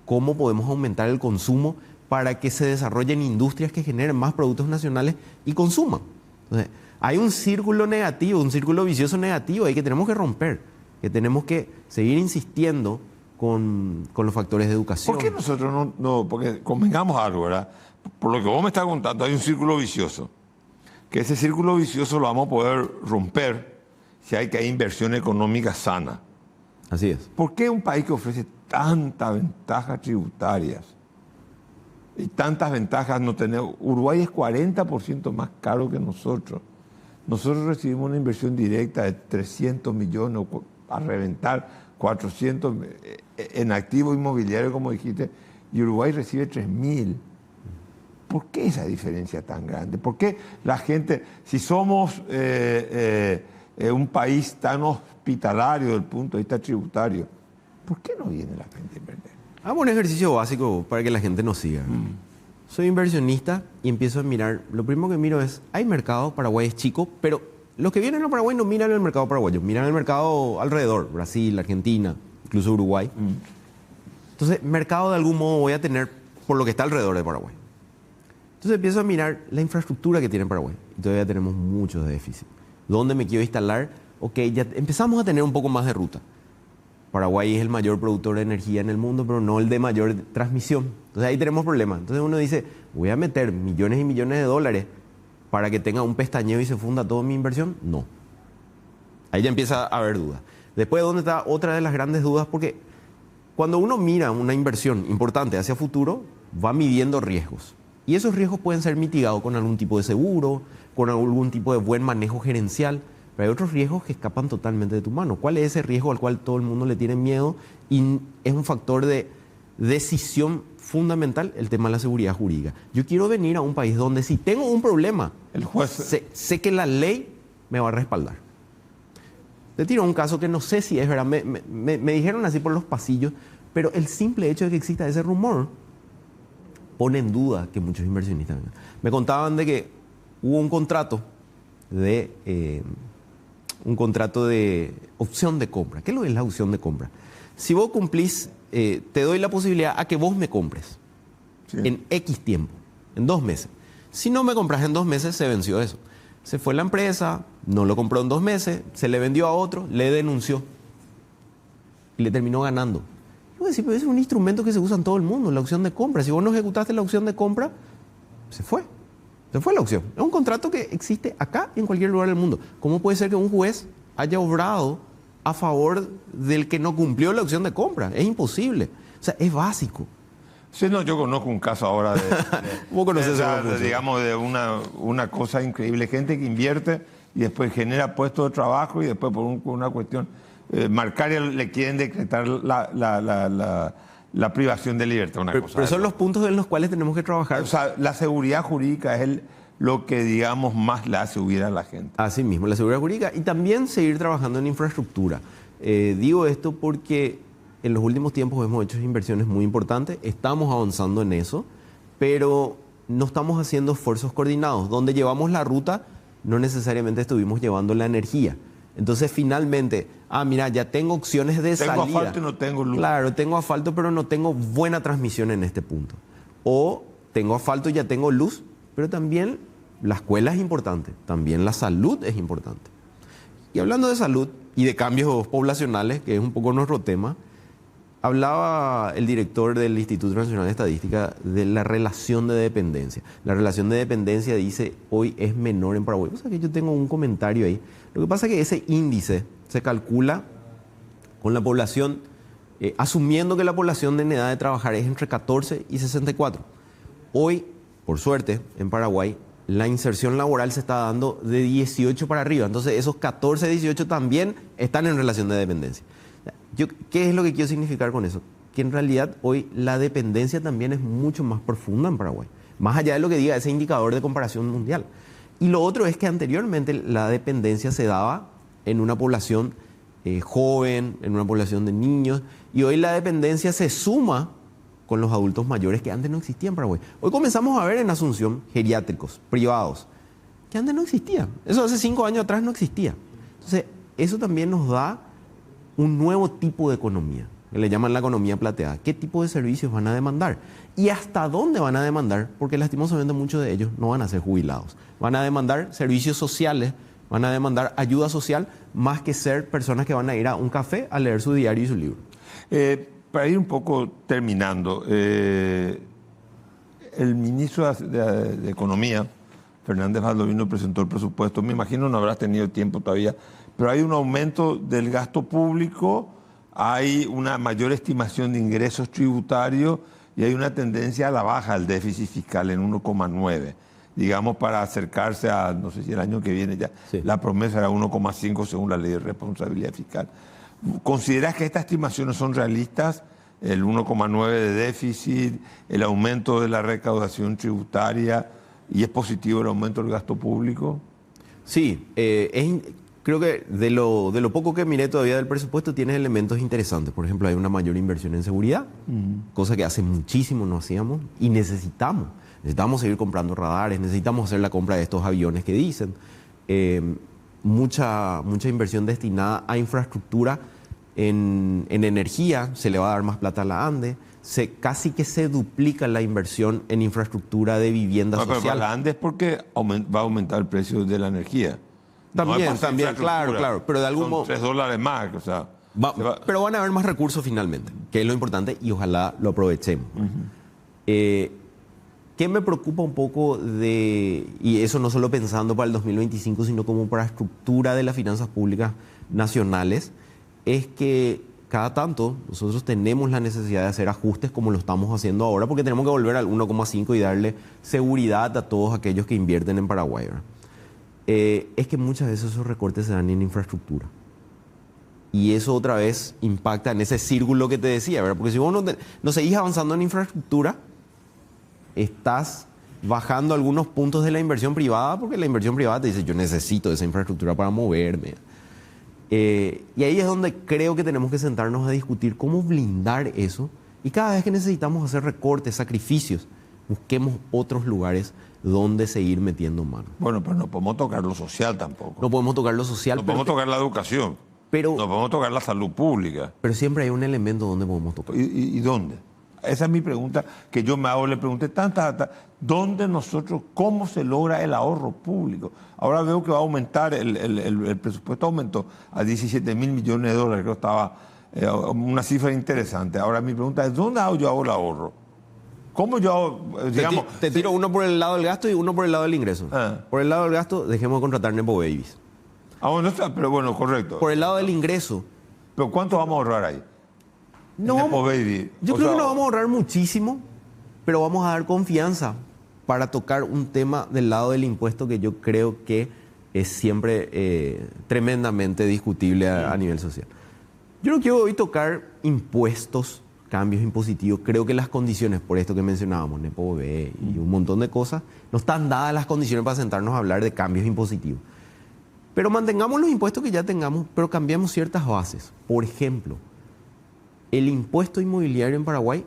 ¿cómo podemos aumentar el consumo para que se desarrollen industrias que generen más productos nacionales y consuman? Entonces, hay un círculo negativo, un círculo vicioso negativo ahí que tenemos que romper, que tenemos que seguir insistiendo con los factores de educación. ¿Por qué nosotros no? Porque convengamos algo, ¿verdad? Por lo que vos me estás contando, hay un círculo vicioso. que ese círculo vicioso lo vamos a poder romper si hay que hay inversión económica sana. Así es. ¿Por qué un país que ofrece tantas ventajas tributarias y tantas ventajas no tenemos? Uruguay es 40% más caro que nosotros. Nosotros recibimos una inversión directa de 300 millones, a reventar 400 en activo inmobiliario, como dijiste, y Uruguay recibe 3.000. ¿Por qué esa diferencia tan grande? ¿Por qué la gente, si somos un país tan hospitalario desde el punto de vista tributario, ¿por qué no viene la gente a invertir? Hagamos un ejercicio básico para que la gente nos siga. Soy inversionista y empiezo a mirar. Lo primero que miro es, hay mercado, Paraguay es chico, pero los que vienen a Paraguay no miran el mercado paraguayo, miran el mercado alrededor, Brasil, Argentina, incluso Uruguay. Entonces, mercado de algún modo voy a tener por lo que está alrededor de Paraguay. Entonces empiezo a mirar la infraestructura que tiene Paraguay. Y todavía tenemos muchos déficits. ¿Dónde me quiero instalar? Ok, ya empezamos a tener un poco más de ruta. Paraguay es el mayor productor de energía en el mundo, pero no el de mayor transmisión. Entonces ahí tenemos problemas. Entonces uno dice, voy a meter millones y millones de dólares para que tenga un pestañeo y se funda toda mi inversión. No. Ahí ya empieza a haber dudas. Después, ¿dónde está otra de las grandes dudas? Porque cuando uno mira una inversión importante hacia futuro, va midiendo riesgos. Y esos riesgos pueden ser mitigados con algún tipo de seguro, con algún tipo de buen manejo gerencial. Pero hay otros riesgos que escapan totalmente de tu mano. ¿Cuál es ese riesgo al cual todo el mundo le tiene miedo? Y es un factor de decisión fundamental, el tema de la seguridad jurídica. Yo quiero venir a un país donde si tengo un problema, el juez sé que la ley me va a respaldar. Te tiro un caso que no sé si es verdad. Me dijeron así por los pasillos, pero el simple hecho de que exista ese rumor pone en duda que muchos inversionistas vengan. Me contaban de que hubo un contrato de opción de compra. ¿Qué es lo que es la opción de compra? Si vos cumplís, te doy la posibilidad a que vos me compres en X tiempo, en 2 meses. Si no me compras en 2 meses, se venció eso. Se fue la empresa, no lo compró en 2 meses, se le vendió a otro, le denunció y le terminó ganando. Yo voy a decir, pero es un instrumento que se usa en todo el mundo, la opción de compra. Si vos no ejecutaste la opción de compra, se fue. Se fue la opción. Es un contrato que existe acá y en cualquier lugar del mundo. ¿Cómo puede ser que un juez haya obrado a favor del que no cumplió la opción de compra? Es imposible. O sea, es básico. Sí, no, yo conozco un caso ahora ¿Vos conocés digamos, de una cosa increíble. Gente que invierte y después genera puestos de trabajo y después por una cuestión marcaria le quieren decretar la privación de libertad. Pero son los puntos en los cuales tenemos que trabajar. O sea, la seguridad jurídica es lo que, digamos, más la hace huir a la gente. Así mismo, la seguridad jurídica y también seguir trabajando en infraestructura. Digo esto porque en los últimos tiempos hemos hecho inversiones muy importantes, estamos avanzando en eso, pero no estamos haciendo esfuerzos coordinados. Donde llevamos la ruta, no necesariamente estuvimos llevando la energía. Entonces, finalmente, mira, ya tengo opciones de salida. Tengo asfalto y no tengo luz. Claro, tengo asfalto, pero no tengo buena transmisión en este punto. O tengo asfalto y ya tengo luz, pero también la escuela es importante, también la salud es importante. Y hablando de salud y de cambios poblacionales, que es un poco nuestro tema, hablaba el director del Instituto Nacional de Estadística de la relación de dependencia. La relación de dependencia, dice, hoy es menor en Paraguay. O sea que yo tengo un comentario ahí. Lo que pasa es que ese índice se calcula con la población, asumiendo que la población en edad de trabajar es entre 14 y 64. Hoy, por suerte, en Paraguay, la inserción laboral se está dando de 18 para arriba. Entonces, esos 14, 18 también están en relación de dependencia. ¿Qué es lo que quiero significar con eso? Que en realidad hoy la dependencia también es mucho más profunda en Paraguay, más allá de lo que diga ese indicador de comparación mundial. Y lo otro es que anteriormente la dependencia se daba en una población joven, en una población de niños, y hoy la dependencia se suma con los adultos mayores que antes no existían en Paraguay. Hoy comenzamos a ver en Asunción geriátricos, privados, que antes no existían. Eso hace 5 años atrás no existía. Entonces, eso también nos da un nuevo tipo de economía, que le llaman la economía plateada. ¿Qué tipo de servicios van a demandar? ¿Y hasta dónde van a demandar? Porque lastimosamente muchos de ellos no van a ser jubilados. Van a demandar servicios sociales, van a demandar ayuda social, más que ser personas que van a ir a un café a leer su diario y su libro. Para ir un poco terminando, el ministro de Economía Fernández Valdovinos presentó el presupuesto. Me imagino no habrás tenido tiempo todavía, pero hay un aumento del gasto público, hay una mayor estimación de ingresos tributarios y hay una tendencia a la baja del déficit fiscal en 1,9. Digamos, para acercarse a, no sé si el año que viene ya, Sí. la promesa era 1,5 según la ley de responsabilidad fiscal. ¿Consideras que estas estimaciones son realistas? El 1,9 de déficit, el aumento de la recaudación tributaria, y es positivo el aumento del gasto público. Sí, creo que de lo poco que miré todavía del presupuesto tiene elementos interesantes. Por ejemplo, hay una mayor inversión en seguridad, cosa que hace muchísimo no hacíamos y necesitamos. Necesitamos seguir comprando radares, necesitamos hacer la compra de estos aviones que dicen. Mucha inversión destinada a infraestructura en energía, se le va a dar más plata a la ANDE. Casi que se duplica la inversión en infraestructura de vivienda No, pero social. para la ANDE es porque va a aumentar el precio de la energía. También, No es para infraestructura. claro, pero de algún Son modo... $3 más, o sea... Pero van a haber más recursos finalmente, que es lo importante y ojalá lo aprovechemos. ¿Qué me preocupa un poco y eso no solo pensando para el 2025, sino como para la estructura de las finanzas públicas nacionales, es que cada tanto nosotros tenemos la necesidad de hacer ajustes como lo estamos haciendo ahora, porque tenemos que volver al 1,5 y darle seguridad a todos aquellos que invierten en Paraguay, ¿verdad? Es que muchas veces esos recortes se dan en infraestructura. Y eso otra vez impacta en ese círculo que te decía, ¿verdad? Porque si vos no seguís avanzando en infraestructura, estás bajando algunos puntos de la inversión privada, porque la inversión privada te dice, yo necesito esa infraestructura para moverme. Y ahí es donde creo que tenemos que sentarnos a discutir cómo blindar eso. Y cada vez que necesitamos hacer recortes, sacrificios, busquemos otros lugares donde seguir metiendo mano. Bueno, pero no podemos tocar lo social tampoco. No podemos tocar lo social, No podemos tocar la educación. pero No podemos tocar la salud pública. siempre hay un elemento donde podemos tocar. ¿Y dónde? Esa es mi pregunta que yo me hago. Le pregunté tantas. ¿Dónde nosotros, cómo se logra el ahorro público? Ahora veo que va a aumentar, el presupuesto aumentó a 17 mil millones de dólares, creo que estaba una cifra interesante. Ahora mi pregunta es, ¿dónde hago yo el ahorro? ¿Cómo yo hago, digamos... Te tiro uno por el lado del gasto y uno por el lado del ingreso. Por el lado del gasto, dejemos de contratar Nepo Babies. Bueno, pero bueno, correcto. Por el lado del ingreso, ¿Pero cuánto vamos a ahorrar ahí? no, Nepo Baby. yo creo que no vamos a ahorrar muchísimo, pero vamos a dar confianza para tocar un tema del lado del impuesto que yo creo que es siempre tremendamente discutible a nivel social. Yo no quiero hoy tocar impuestos, cambios impositivos. Creo que las condiciones, por esto que mencionábamos, Nepo Baby y un montón de cosas, no están dadas las condiciones para sentarnos a hablar de cambios impositivos. Pero mantengamos los impuestos que ya tengamos, pero cambiamos ciertas bases. Por ejemplo, el impuesto inmobiliario en Paraguay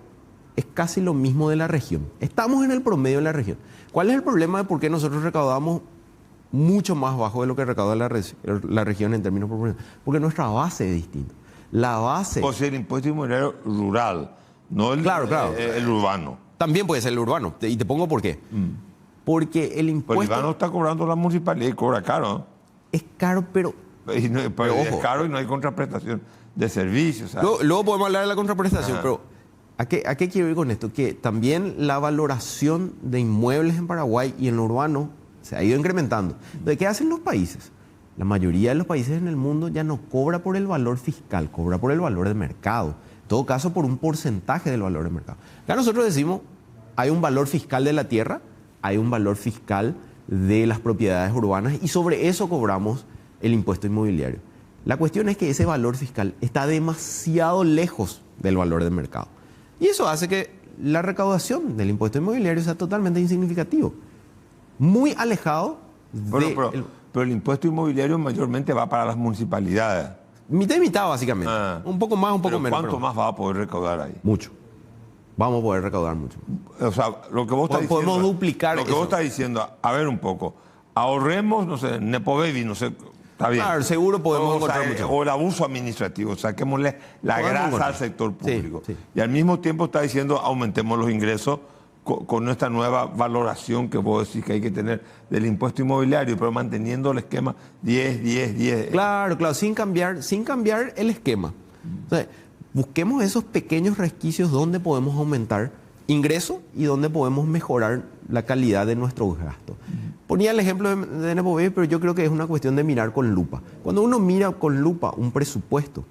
es casi lo mismo de la región. Estamos en el promedio de la región. ¿Cuál es el problema de por qué nosotros recaudamos mucho más bajo de lo que recauda la región en términos proporcionales? Porque nuestra base es distinta. La base... O sea, el impuesto inmobiliario rural, no el, Claro. el urbano. También puede ser el urbano. Y te pongo por qué. Porque el Pues el impuesto urbano está cobrando la municipalidad y cobra caro, ¿no? es caro, pero... Pero es ojo. caro y no hay contraprestación de servicios. ¿Sabes? Luego podemos hablar de la contraprestación, Ajá. pero ¿a qué quiero ir con esto? Que también la valoración de inmuebles en Paraguay y en lo urbano se ha ido incrementando. Entonces, ¿qué hacen los países? La mayoría de los países en el mundo ya no cobra por el valor fiscal, cobra por el valor de mercado. En todo caso, por un porcentaje del valor de mercado. Acá nosotros decimos, hay un valor fiscal de la tierra, hay un valor fiscal de las propiedades urbanas y sobre eso cobramos el impuesto inmobiliario. La cuestión es que ese valor fiscal está demasiado lejos del valor de mercado. Y eso hace que la recaudación del impuesto inmobiliario sea totalmente insignificativo. Muy alejado Bueno, pero el impuesto inmobiliario mayormente va para las municipalidades. mitad y mitad, básicamente. Un poco más, un poco Pero menos. ¿cuánto pero más va a poder recaudar ahí? Mucho. Vamos a poder recaudar mucho. O sea, lo que vos estás diciendo... Podemos duplicar Lo que eso. vos estás diciendo, a ver un poco, ahorremos, no sé, Nepo Baby, no sé, está bien. Claro, seguro podemos encontrar mucho. O el abuso administrativo, saquémosle la Podemos grasa encontrar. al sector público. Sí. Y al mismo tiempo está diciendo, aumentemos los ingresos con esta nueva valoración que vos decís que hay que tener del impuesto inmobiliario, pero manteniendo el esquema 10. Claro, sin cambiar el esquema. O sea, busquemos esos pequeños resquicios donde podemos aumentar ingresos y donde podemos mejorar la calidad de nuestros gastos. Ponía el ejemplo de Nepomuceno, pero yo creo que es una cuestión de mirar con lupa. Cuando uno mira con lupa un presupuesto,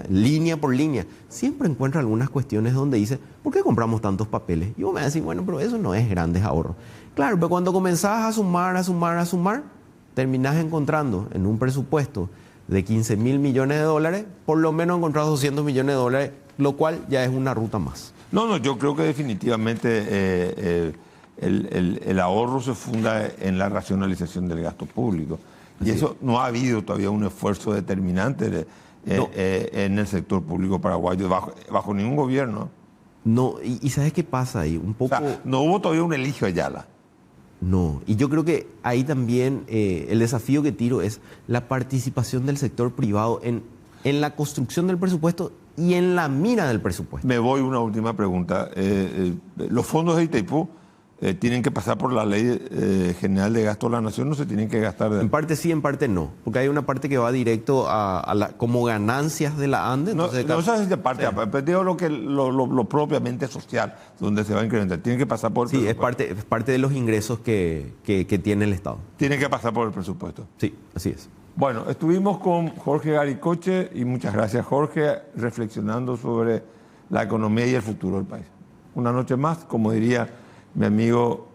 línea por línea, siempre encuentra algunas cuestiones donde dice, ¿por qué compramos tantos papeles? Y vos me decís, bueno, pero eso no es grandes ahorros. Claro, pero cuando comenzás a sumar, terminás encontrando en un presupuesto de 15 mil millones de dólares, por lo menos encontrás 200 millones de dólares, lo cual ya es una ruta más. No, yo creo que definitivamente el ahorro se funda en la racionalización del gasto público. Y eso no ha habido todavía un esfuerzo determinante en el sector público paraguayo, bajo ningún gobierno. No, y ¿sabes qué pasa ahí? Un poco... O sea, no hubo todavía un Eligio Ayala. No, y yo creo que ahí también el desafío que tiro es la participación del sector privado en la construcción del presupuesto y en la mira del presupuesto. Me voy a una última pregunta. Los fondos de Itaipú tienen que pasar por la Ley General de Gasto de la Nación, no se tienen que gastar En parte sí, en parte no, porque hay una parte que va directo como ganancias de la ANDE. Entonces, no esa es de parte, sí. Pero digo lo propiamente social, donde se va a incrementar. Tiene que pasar por el presupuesto. Es parte de los ingresos que tiene el Estado. Tiene que pasar por el presupuesto. Sí, así es. Bueno, estuvimos con Jorge Garicoche y muchas gracias, Jorge, reflexionando sobre la economía y el futuro del país. Una noche más, como diría mi amigo